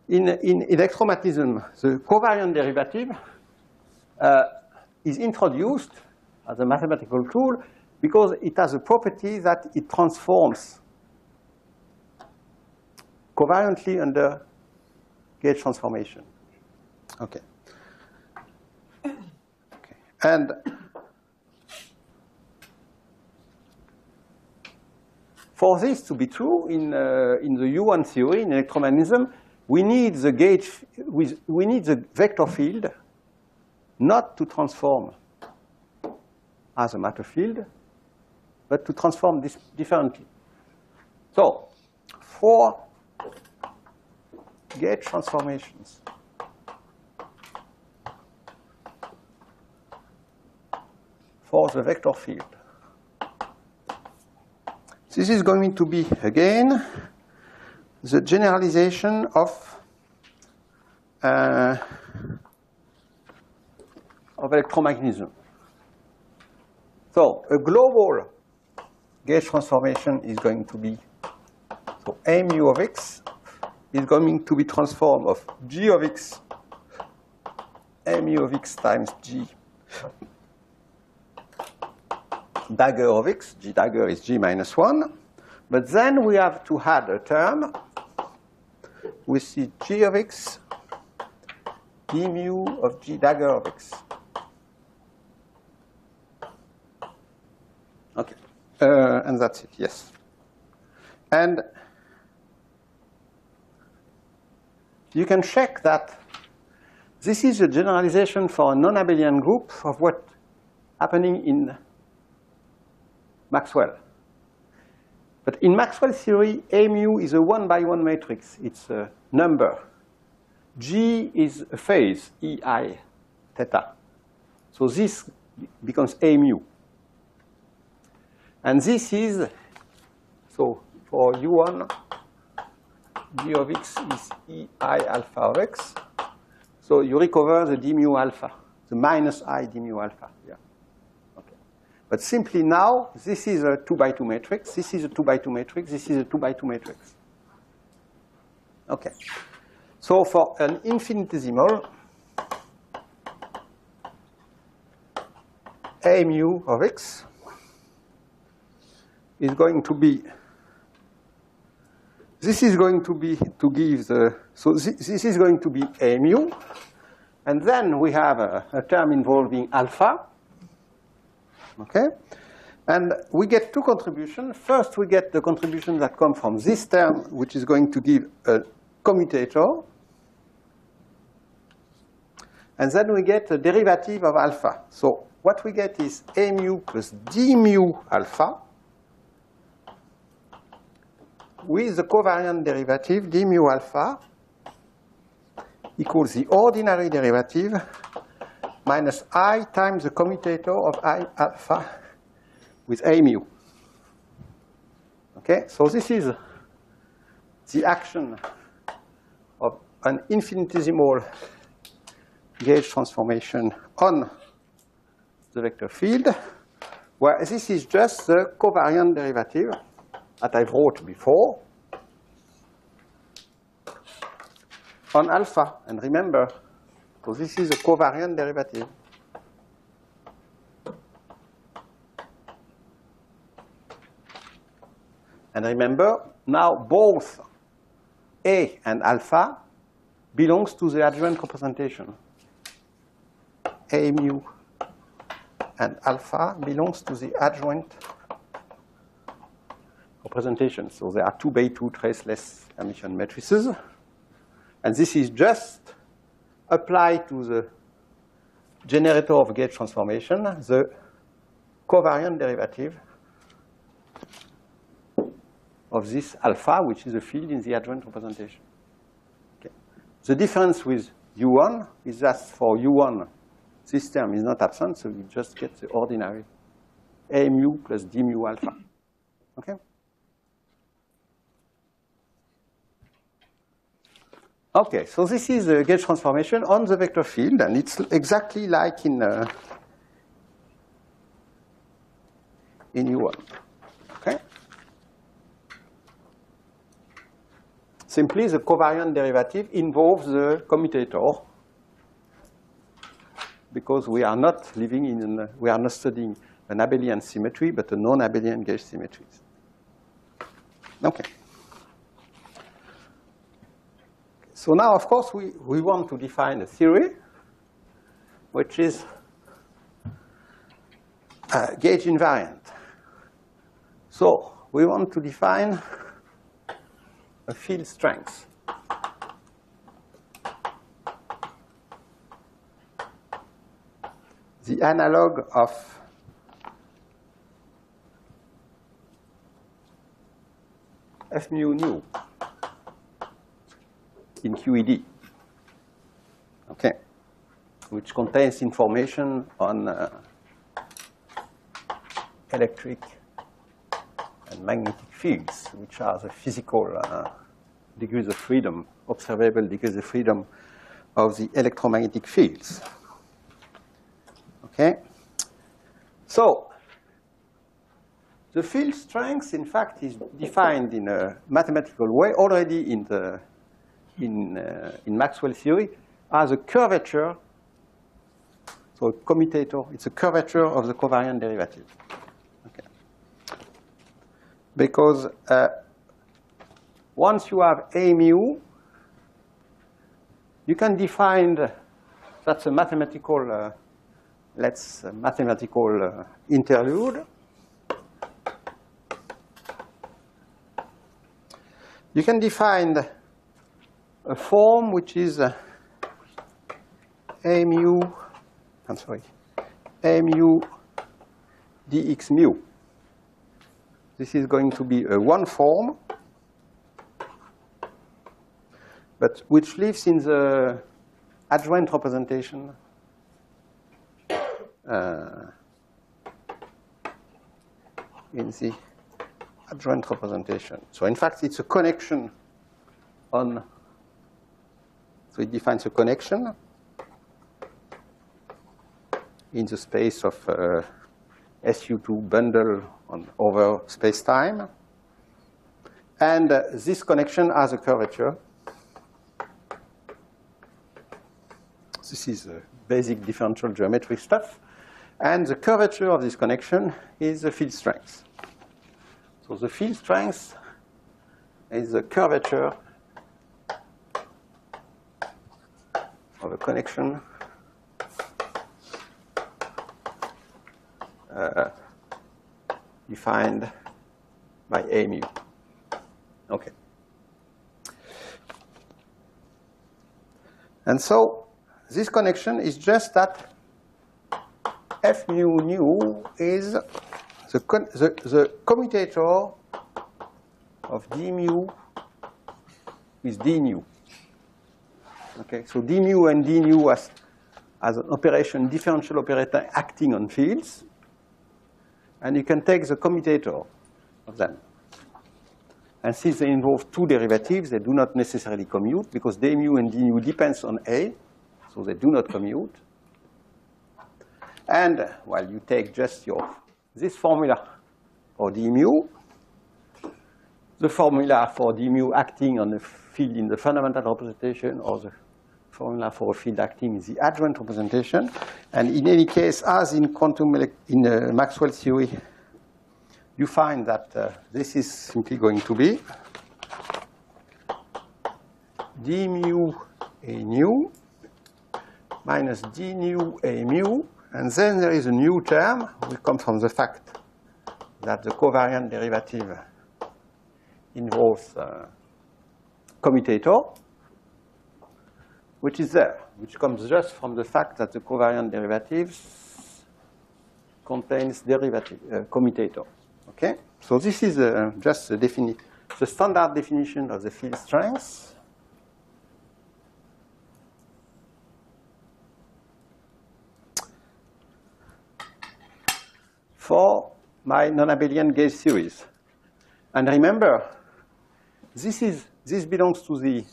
in electromagnetism, the covariant derivative is introduced as a mathematical tool because it has a property that it transforms covariantly under gauge transformation. Okay. Okay. And for this to be true in the U1 theory, in electromagnetism, we need the gauge, we need the vector field not to transform as a matter field, but to transform this differently. So, for gauge transformations, for the vector field, this is going to be, again, the generalization of electromagnetism. So a global gauge transformation is going to be, so A mu of x is going to be transformed of G of x, A mu of x times G dagger of x. G dagger is G minus 1. But then we have to add a term with the G of x d mu of G dagger of x. Okay. And that's it, yes. And you can check that this is a generalization for a non-abelian group of what's happening in Maxwell. But in Maxwell theory, A mu is a 1-by-1 matrix. It's a number. G is a phase, EI theta. So this becomes A mu. And this is, so for U1, G of x is EI alpha of x. So you recover the d mu alpha, the minus I d mu alpha. Yeah. Okay. But simply now, this is a 2-by-2 matrix. This is a 2-by-2 matrix. This is a 2-by-2 matrix. Okay. So for an infinitesimal, A mu of x is going to be, this is going to be, to give the, so this is going to be A mu. And then we have a term involving alpha. Okay? And we get two contributions. First, we get the contribution that come from this term, which is going to give a commutator. And then we get a derivative of alpha. So what we get is A mu plus D mu alpha with the covariant derivative d mu alpha equals the ordinary derivative minus I times the commutator of I alpha with A mu. Okay, so this is the action of an infinitesimal gauge transformation on the vector field, where this is just the covariant derivative that I wrote before on alpha. And remember, so this is a covariant derivative. And remember, now both A and alpha belongs to the adjoint representation. A mu and alpha belongs to the adjoint representation. So there are 2x2 traceless Hermitian matrices. And this is just applied to the generator of gauge transformation, the covariant derivative of this alpha, which is a field in the adjoint representation. Okay. The difference with U1 is that for U1, this term is not absent, so you just get the ordinary A mu plus D mu alpha. Okay? Okay, so this is a gauge transformation on the vector field, and it's exactly like in U1. Okay? Simply, the covariant derivative involves the commutator, because we are not living in, we are not studying an abelian symmetry, but a non-abelian gauge symmetries. Okay. So now, of course, we want to define a theory which is gauge invariant. So we want to define a field strength. The analog of F mu nu in QED, okay, which contains information on electric and magnetic fields, which are the physical degrees of freedom, observable degrees of freedom of the electromagnetic fields. Okay? So, the field strength, in fact, is defined in a mathematical way already in Maxwell theory as a curvature, so a commutator, it's a curvature of the covariant derivative. Okay. Because once you have A mu, you can define, that's a mathematical, mathematical interlude. You can define a form which is A mu, I'm sorry, A mu dx mu. This is going to be a one form, but which lives in the adjoint representation in the adjoint representation. So in fact, it's a connection on, so it defines a connection in the space of SU2 bundle over space-time. And this connection has a curvature. This is basic differential geometry stuff. And the curvature of this connection is the field strength. So the field strength is the curvature of a connection defined by A mu. Okay. And so this connection is just that F mu nu is the commutator of d mu with d nu. Okay, so d mu and d nu as an operation, differential operator acting on fields, and you can take the commutator of them. And since they involve two derivatives, they do not necessarily commute because d mu and d nu depends on A, so they do not commute. And well, you take just this formula for d mu, the formula for d mu acting on a field in the fundamental representation, or the formula for a field acting in the adjoint representation. And in any case, as in Maxwell theory, you find that this is simply going to be d mu a nu minus d nu a mu, and then there is a new term which comes from the fact that the covariant derivative involves commutator, which is there, which comes just from the fact that the covariant derivatives contains commutator. Okay, so this is just the standard definition of the field strength. For my non-abelian gauge series. And remember, this belongs to the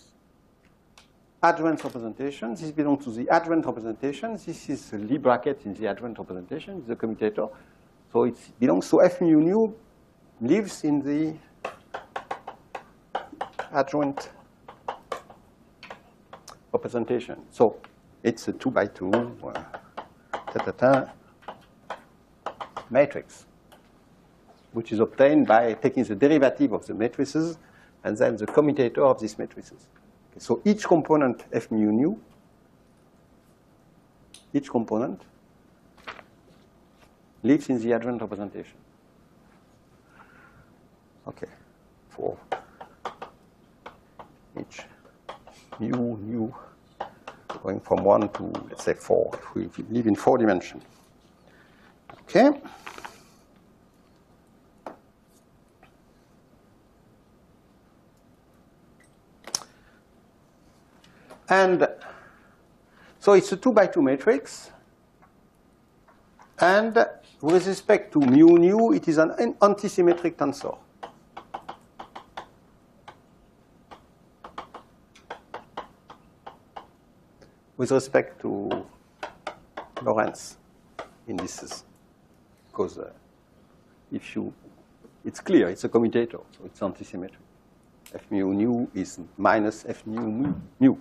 adjoint representation. This belongs to the adjoint representation. This is the Lie bracket in the adjoint representation, the commutator. So it belongs to F mu nu lives in the adjoint representation. So it's a 2 by 2 matrix, which is obtained by taking the derivative of the matrices and then the commutator of these matrices. Okay, so each component F mu nu, each component lives in the adjoint representation. Okay, for each mu nu going from 1 to, let's say, 4, if we live in 4 dimensions. Okay. And so it's a 2 by 2 matrix. And with respect to mu nu, it is an antisymmetric tensor. With respect to Lorentz indices. Because it's clear, it's a commutator, so it's antisymmetric. F mu nu is minus F mu mu.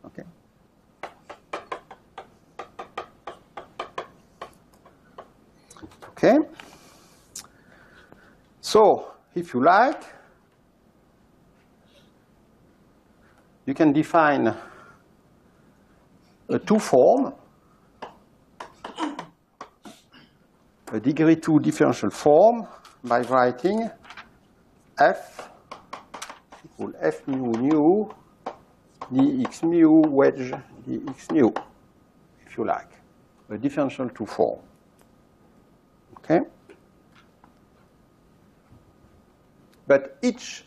Okay. Okay. So, if you like, you can define a two-form, a degree 2 differential form by writing F equal F mu nu dx mu wedge dx nu, if you like, a differential 2 form. Okay? But this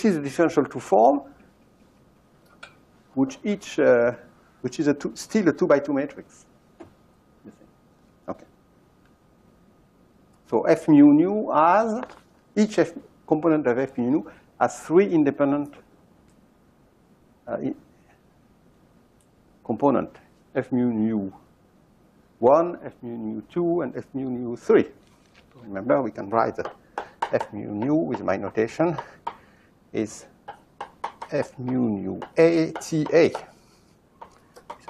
is a differential 2 form, which is still a 2 by 2 matrix. Okay. So F mu nu has, each component of F mu nu has 3 independent components, F mu nu 1, F mu nu 2, and F mu nu 3. Remember, we can write the F mu nu with my notation is F mu nu A T A.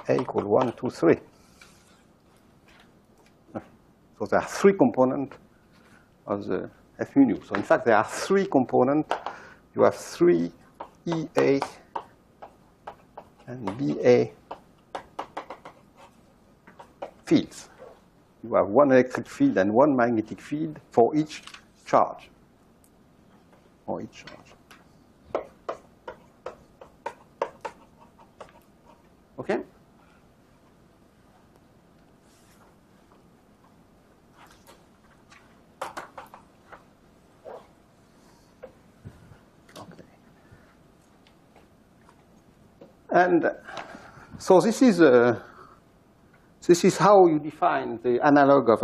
A equal 1, 2, 3. So there are 3 components of the F mu nu. So in fact, there are 3 components. You have 3 EA and BA fields. You have 1 electric field and 1 magnetic field for each charge. Okay? And so this is how you define the analog of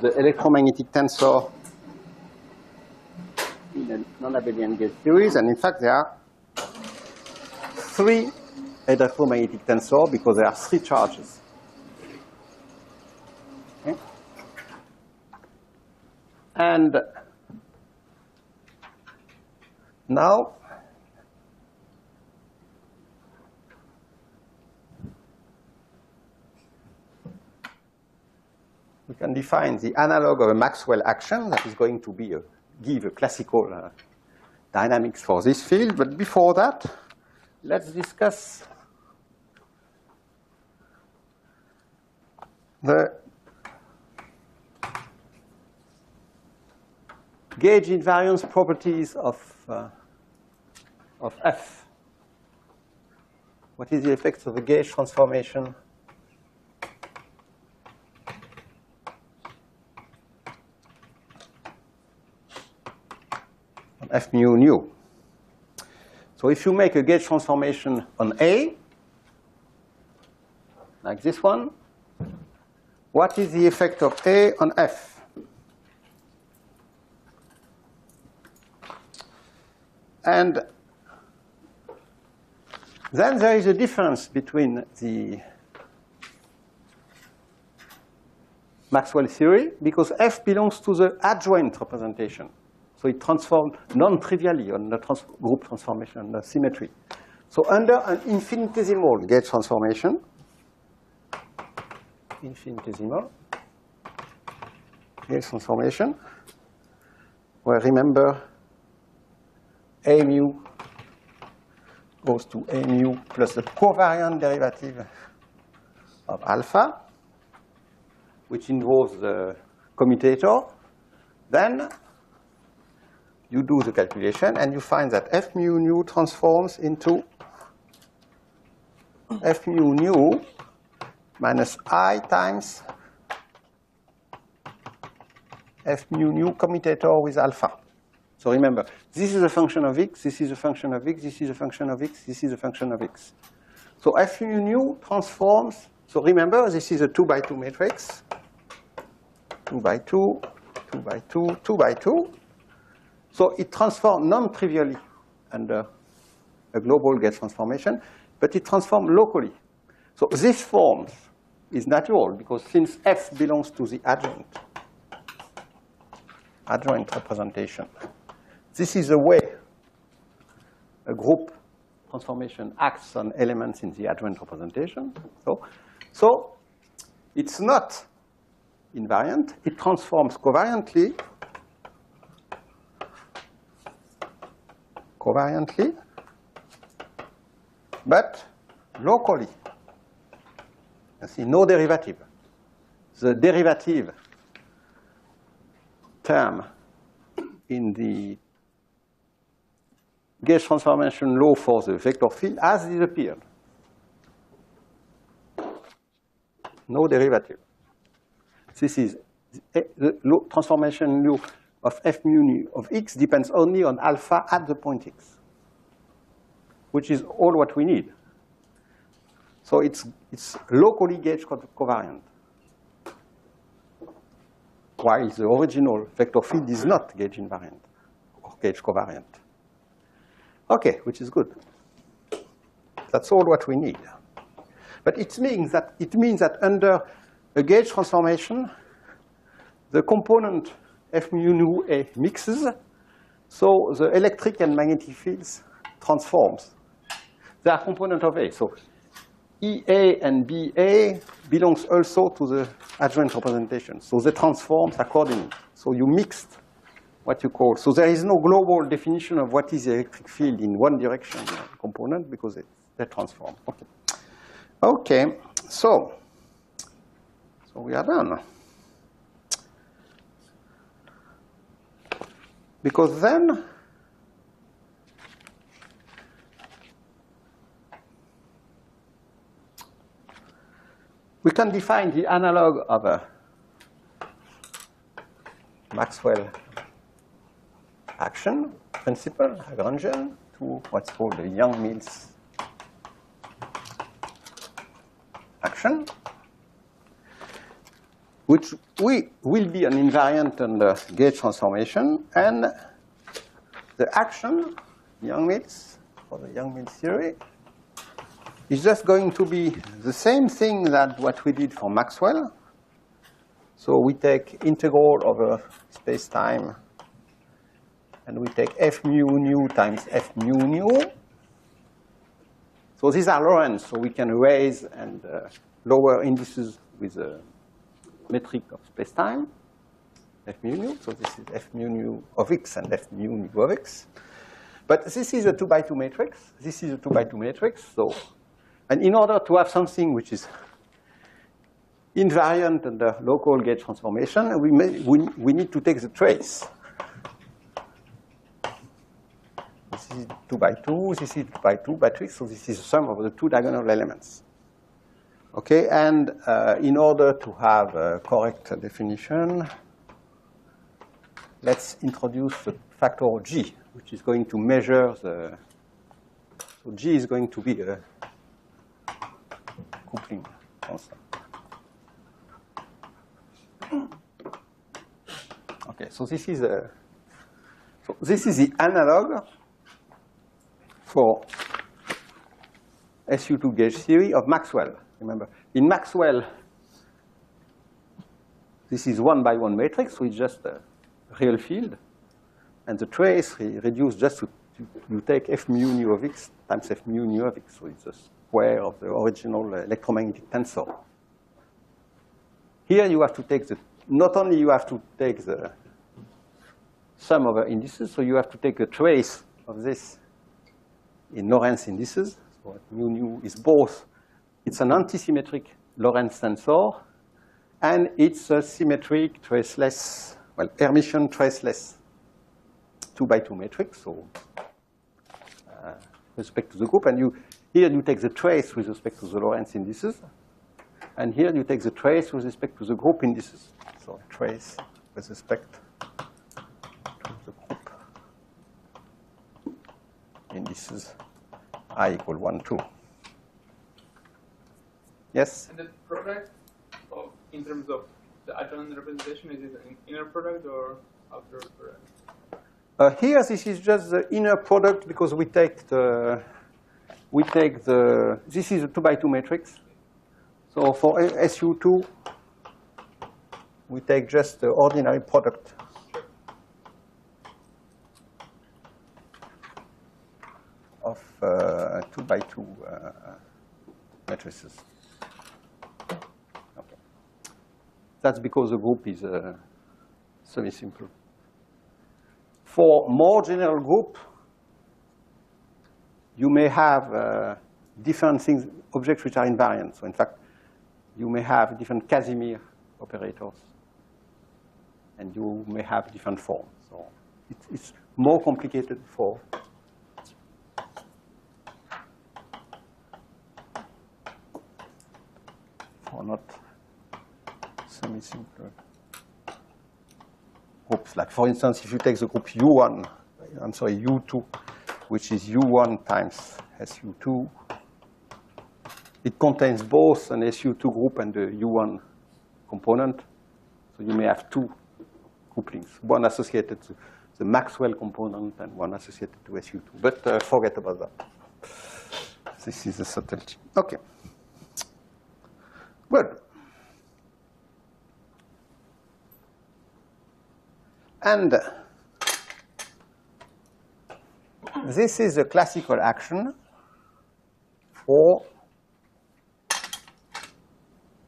the electromagnetic tensor in a non-abelian gauge series. And in fact, there are 3 electromagnetic tensors because there are 3 charges. Okay? And now, we can define the analog of a Maxwell action that is going to be give a classical dynamics for this field. But before that, let's discuss the gauge invariance properties of F. What is the effect of the gauge transformation on F mu nu? So if you make a gauge transformation on A, like this one, what is the effect of A on F? And then there is a difference between the Maxwell theory because F belongs to the adjoint representation. So it transforms non-trivially on the group transformation, the symmetry. So under an infinitesimal gauge transformation, where remember A mu goes to A mu plus the covariant derivative of alpha, which involves the commutator, then you do the calculation and you find that F mu nu transforms into F mu nu minus I times F mu nu commutator with alpha. So remember, this is a function of x, this is a function of x, this is a function of x, this is a function of x. So F mu nu transforms, so remember, this is a 2 by 2 matrix, 2 by 2, 2 by 2, 2 by 2. So it transforms non-trivially under a global gauge transformation, but it transforms locally. So this form is natural because since F belongs to the adjoint representation, this is the way a group transformation acts on elements in the adjoint representation. So it's not invariant. It transforms covariantly, but locally. You see, no derivative. The derivative term in the gauge transformation law for the vector field has disappeared. No derivative. This is the transformation law of F mu nu of x depends only on alpha at the point x, which is all what we need. So it's locally gauge covariant, while the original vector field is not gauge invariant or gauge covariant. Okay, which is good. That's all what we need. But it means that under a gauge transformation, the component F mu nu A mixes, so the electric and magnetic fields transforms. They are component of A. So EA and BA belongs also to the adjoint representation. So they transform accordingly. So you mixed what you call. So there is no global definition of what is the electric field in one direction component because they transform. Okay. Okay. So we are done. Because then we can define the analog of a Maxwell action principle, Lagrangian, to what's called the Yang-Mills action, which will be an invariant under gauge transformation, and the action, Yang-Mills, for the Yang-Mills theory, is just going to be the same thing that what we did for Maxwell. So we take integral over space-time, and we take f mu nu times f mu nu. So these are Lorentz, so we can raise and lower indices with a metric of space-time, f mu nu. So this is f mu nu of x and f mu nu of x. But this is a 2x2 matrix. This is a 2x2 matrix. So, and in order to have something which is invariant under local gauge transformation, we need to take the trace. This is 2x2, this is 2x2 matrix, so this is the sum of the two diagonal elements. Okay, and in order to have a correct definition, let's introduce the factor G, which is going to measure the, so G is going to be a coupling constant. Okay, so this is the analog for SU2 gauge theory of Maxwell. Remember, in Maxwell, this is 1x1 matrix, so it's just a real field, and the trace reduced just to you take f mu nu of x times f mu nu of x, so it's the square of the original electromagnetic tensor. Here you have to take the, not only you have to take the sum over indices, so you have to take a trace of this in Lorentz indices. So mu nu is both, it's an antisymmetric Lorentz tensor, and it's a symmetric traceless, well, Hermitian traceless 2x2 matrix, so with respect to the group. And here you take the trace with respect to the Lorentz indices, and here you take the trace with respect to the group indices. So trace with respect to the group indices I equal 1, 2. Yes? And the product of, in terms of the adjoint representation, is it an inner product or outer product? Here, this is just the inner product because we take the, this is a 2x2 matrix. So for SU2, we take just the ordinary product of 2x2 matrices. Okay. That's because the group is semi-simple. For more general group, you may have different things, objects which are invariant. So in fact, you may have different Casimir operators, and you may have different forms. So it's more complicated for not semi-simple groups. Like for instance, if you take the group U1, I'm sorry, U2, which is U1 times SU2, it contains both an SU2 group and the U1 component. So you may have two couplings, one associated to the Maxwell component and one associated to SU2. But forget about that. This is a subtlety. Okay. Good. And this is a classical action for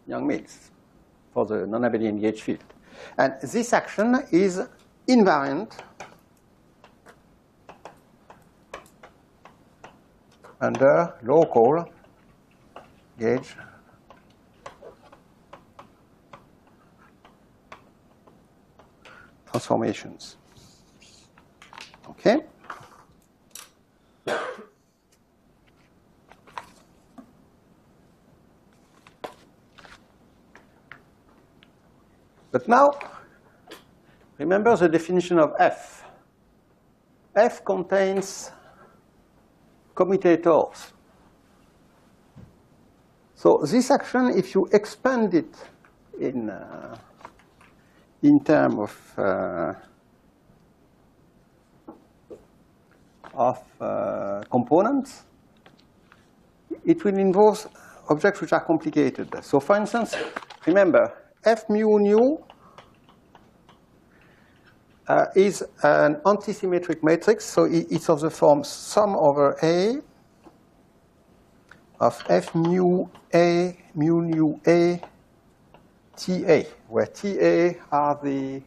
Yang-Mills, for the non-abelian gauge field. And this action is invariant under local gauge transformations. Okay? But now, remember the definition of F. F contains commutators. So this action, if you expand it in terms of components, it will involve objects which are complicated. So for instance, remember, F mu nu is an antisymmetric matrix, so it's of the form sum over A of F mu A, mu nu A, TA, where TA are the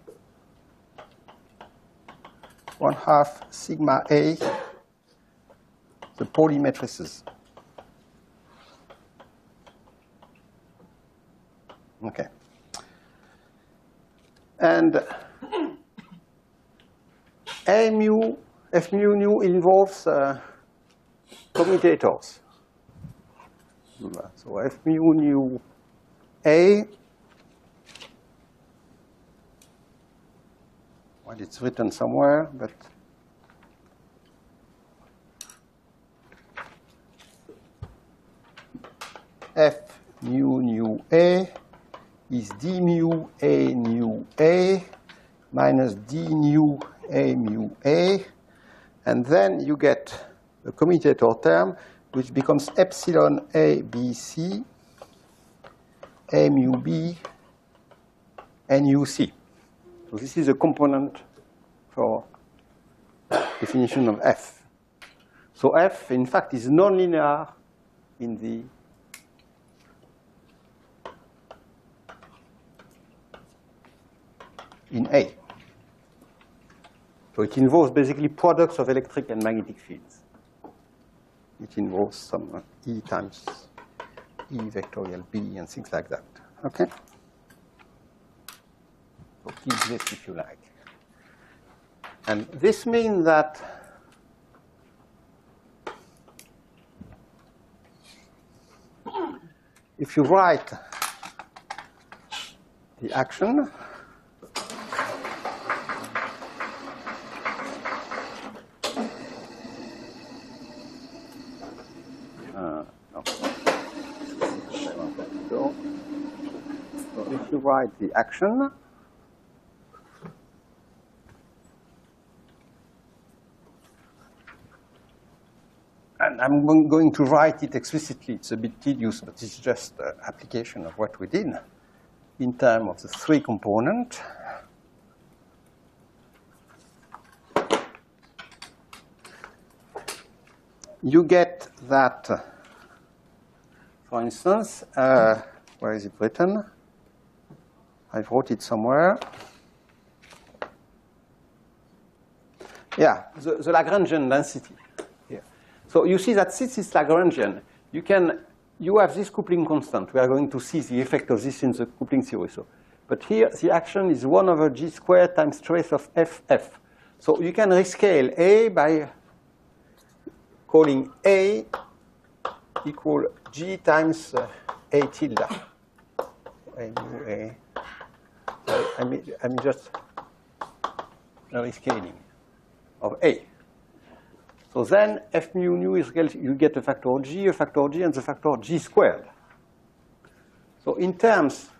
1/2 sigma A, the Pauli matrices. Okay. And F mu nu involves commutators. So F mu nu A, well, it's written somewhere, but F mu nu A is d mu A nu A minus d nu A mu A, and then you get a commutator term which becomes epsilon A B C A mu B nu C. So this is a component for definition of F. So F, in fact, is nonlinear in A. So it involves basically products of electric and magnetic fields. It involves some E times E vectorial B and things like that. Okay? So keep this if you like. And this means that if you write the action, if you write the action, and I'm going to write it explicitly, it's a bit tedious, but it's just an application of what we did in terms of the three components. You get that, for instance, where is it written? I wrote it somewhere. Yeah, the Lagrangian density here. So you see that since it's Lagrangian, you have this coupling constant. We are going to see the effect of this in the coupling theory. So, but here the action is 1 over g squared times trace of FF. So you can rescale A by calling A equal g times A tilde. I'm just rescaling of A. So then F mu nu is equal to, you get a factor G, and the factor G squared. So in terms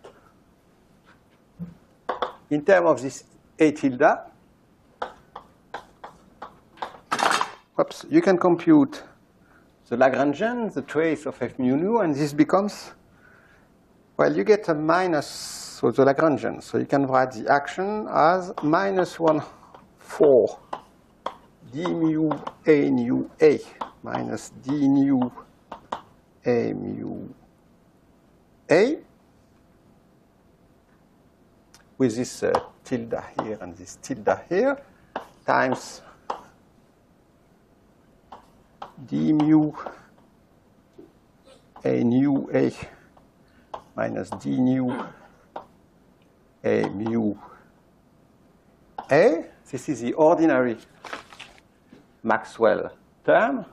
of this A tilde, oops, you can compute the Lagrangian, the trace of F mu nu, and this becomes, well, you get a minus, so the Lagrangian. So you can write the action as minus 1/4 d mu A nu A minus d nu A mu A with this tilde here and this tilde here times d mu A nu A minus d nu A mu A. This is the ordinary Maxwell term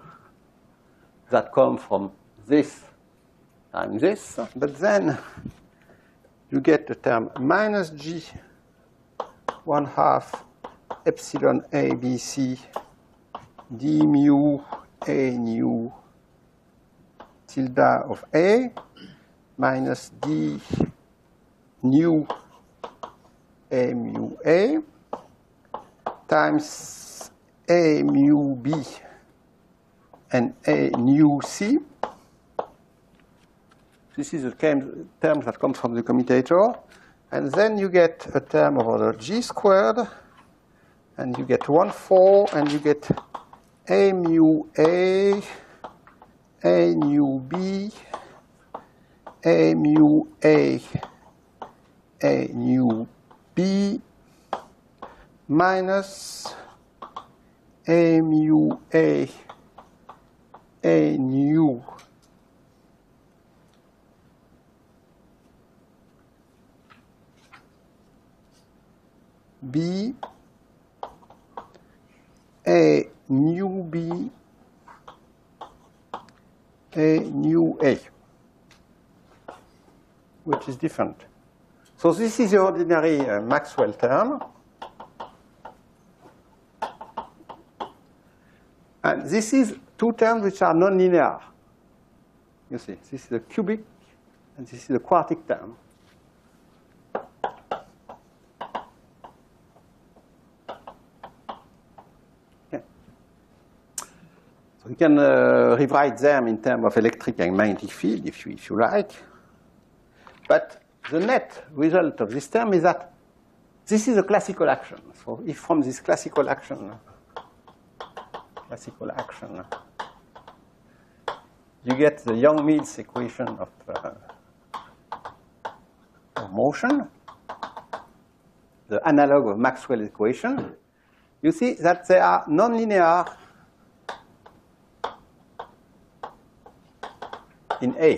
that comes from this times this. But then you get the term minus G 1/2 epsilon ABC d mu A nu tilde of A minus d nu A mu A times A mu B and A nu C. This is a term that comes from the commutator. And then you get a term of order G squared, and you get 1/4, and you get A mu A nu B, A mu A nu B, minus A mu A nu B, A nu B, A nu A, which is different. So this is the ordinary Maxwell term. And this is two terms which are nonlinear. You see, this is the cubic, and this is the quartic term. So you can rewrite them in terms of electric and magnetic field if you like. But the net result of this term is that this is a classical action. So if from this classical action, you get the Yang-Mills equation of motion, the analog of Maxwell's equation, you see that they are nonlinear in A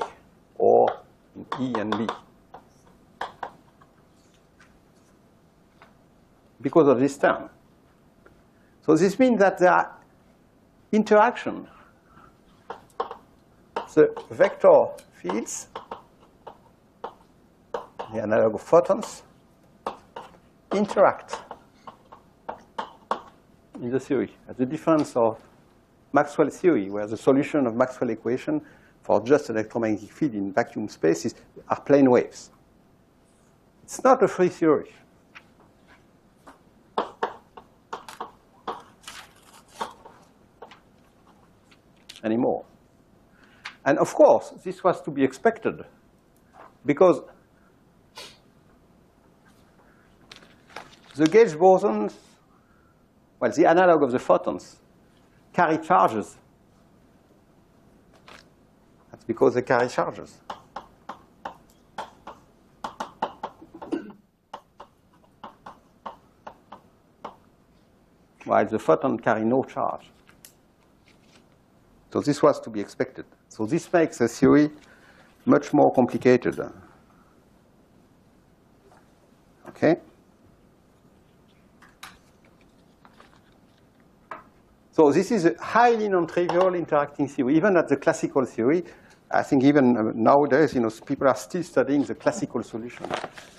or in E and B because of this term. So this means that there are interaction. The vector fields, the analog of photons, interact in the theory. As the difference of Maxwell's theory, where the solution of Maxwell's equation for just electromagnetic field in vacuum spaces are plane waves. It's not a free theory. Anymore. And of course, this was to be expected because the gauge bosons, well, the analog of the photons, carry charges. That's because they carry charges. While the photon carry no charge. So this was to be expected. So this makes the theory much more complicated. Okay? So this is a highly non-trivial interacting theory. Even at the classical theory, I think even nowadays, people are still studying the classical solution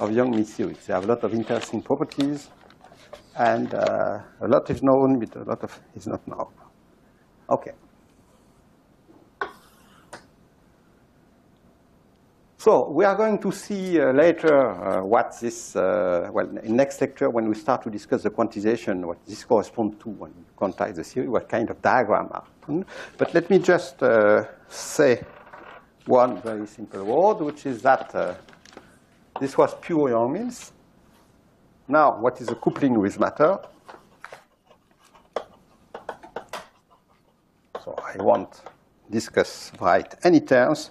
of Yang-Mills theory. They have a lot of interesting properties, and a lot is known, but a lot of is not known. Okay. So we are going to see later what this, in next lecture when we start to discuss the quantization, what this corresponds to when you quantize the theory, what kind of diagram are. But let me just say one very simple word, which is that this was pure Yang-Mills. Now, what is the coupling with matter? So I won't write any terms.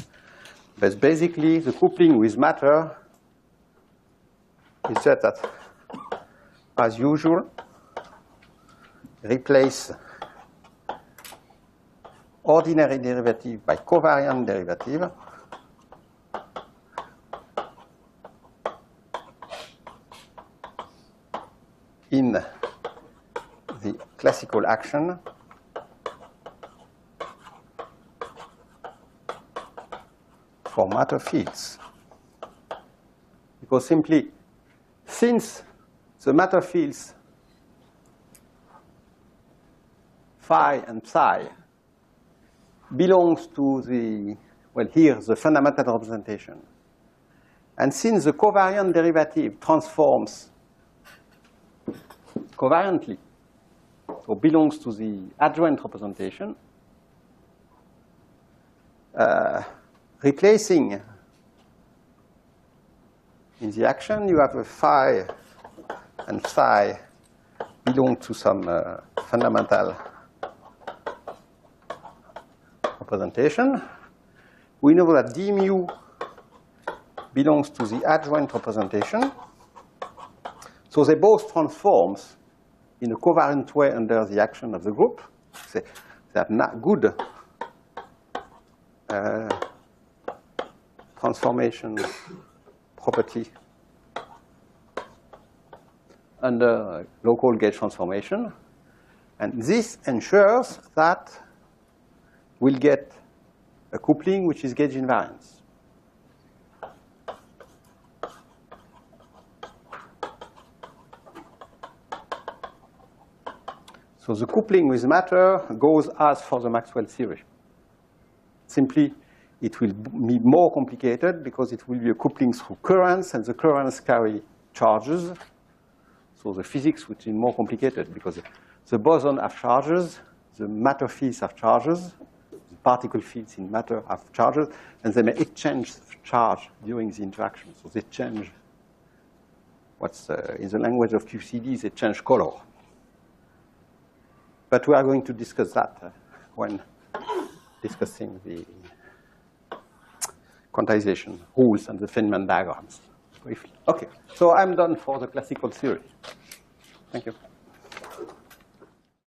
But basically, the coupling with matter is that, as usual, replace ordinary derivative by covariant derivative. In the classical action for matter fields. because simply, since the matter fields phi and psi belongs to the, well, here, the fundamental representation. And since the covariant derivative transforms covariantly, or belongs to the adjoint representation, replacing in the action, you have a phi and psi belong to some fundamental representation. We know that d mu belongs to the adjoint representation. So they both transform in a covariant way under the action of the group. They have not good transformation property under local gauge transformation. And this ensures that we'll get a coupling which is gauge invariance. So the coupling with matter goes as for the Maxwell theory. Simply, it will be more complicated because it will be a coupling through currents, and the currents carry charges. So the physics which is more complicated because the boson have charges, the matter fields have charges, the particle fields in matter have charges, and they may exchange charge during the interaction. So they change what's in the language of QCD, they change color. But we are going to discuss that when discussing the quantization rules and the Feynman diagrams briefly. Okay, so I'm done for the classical theory. Thank you.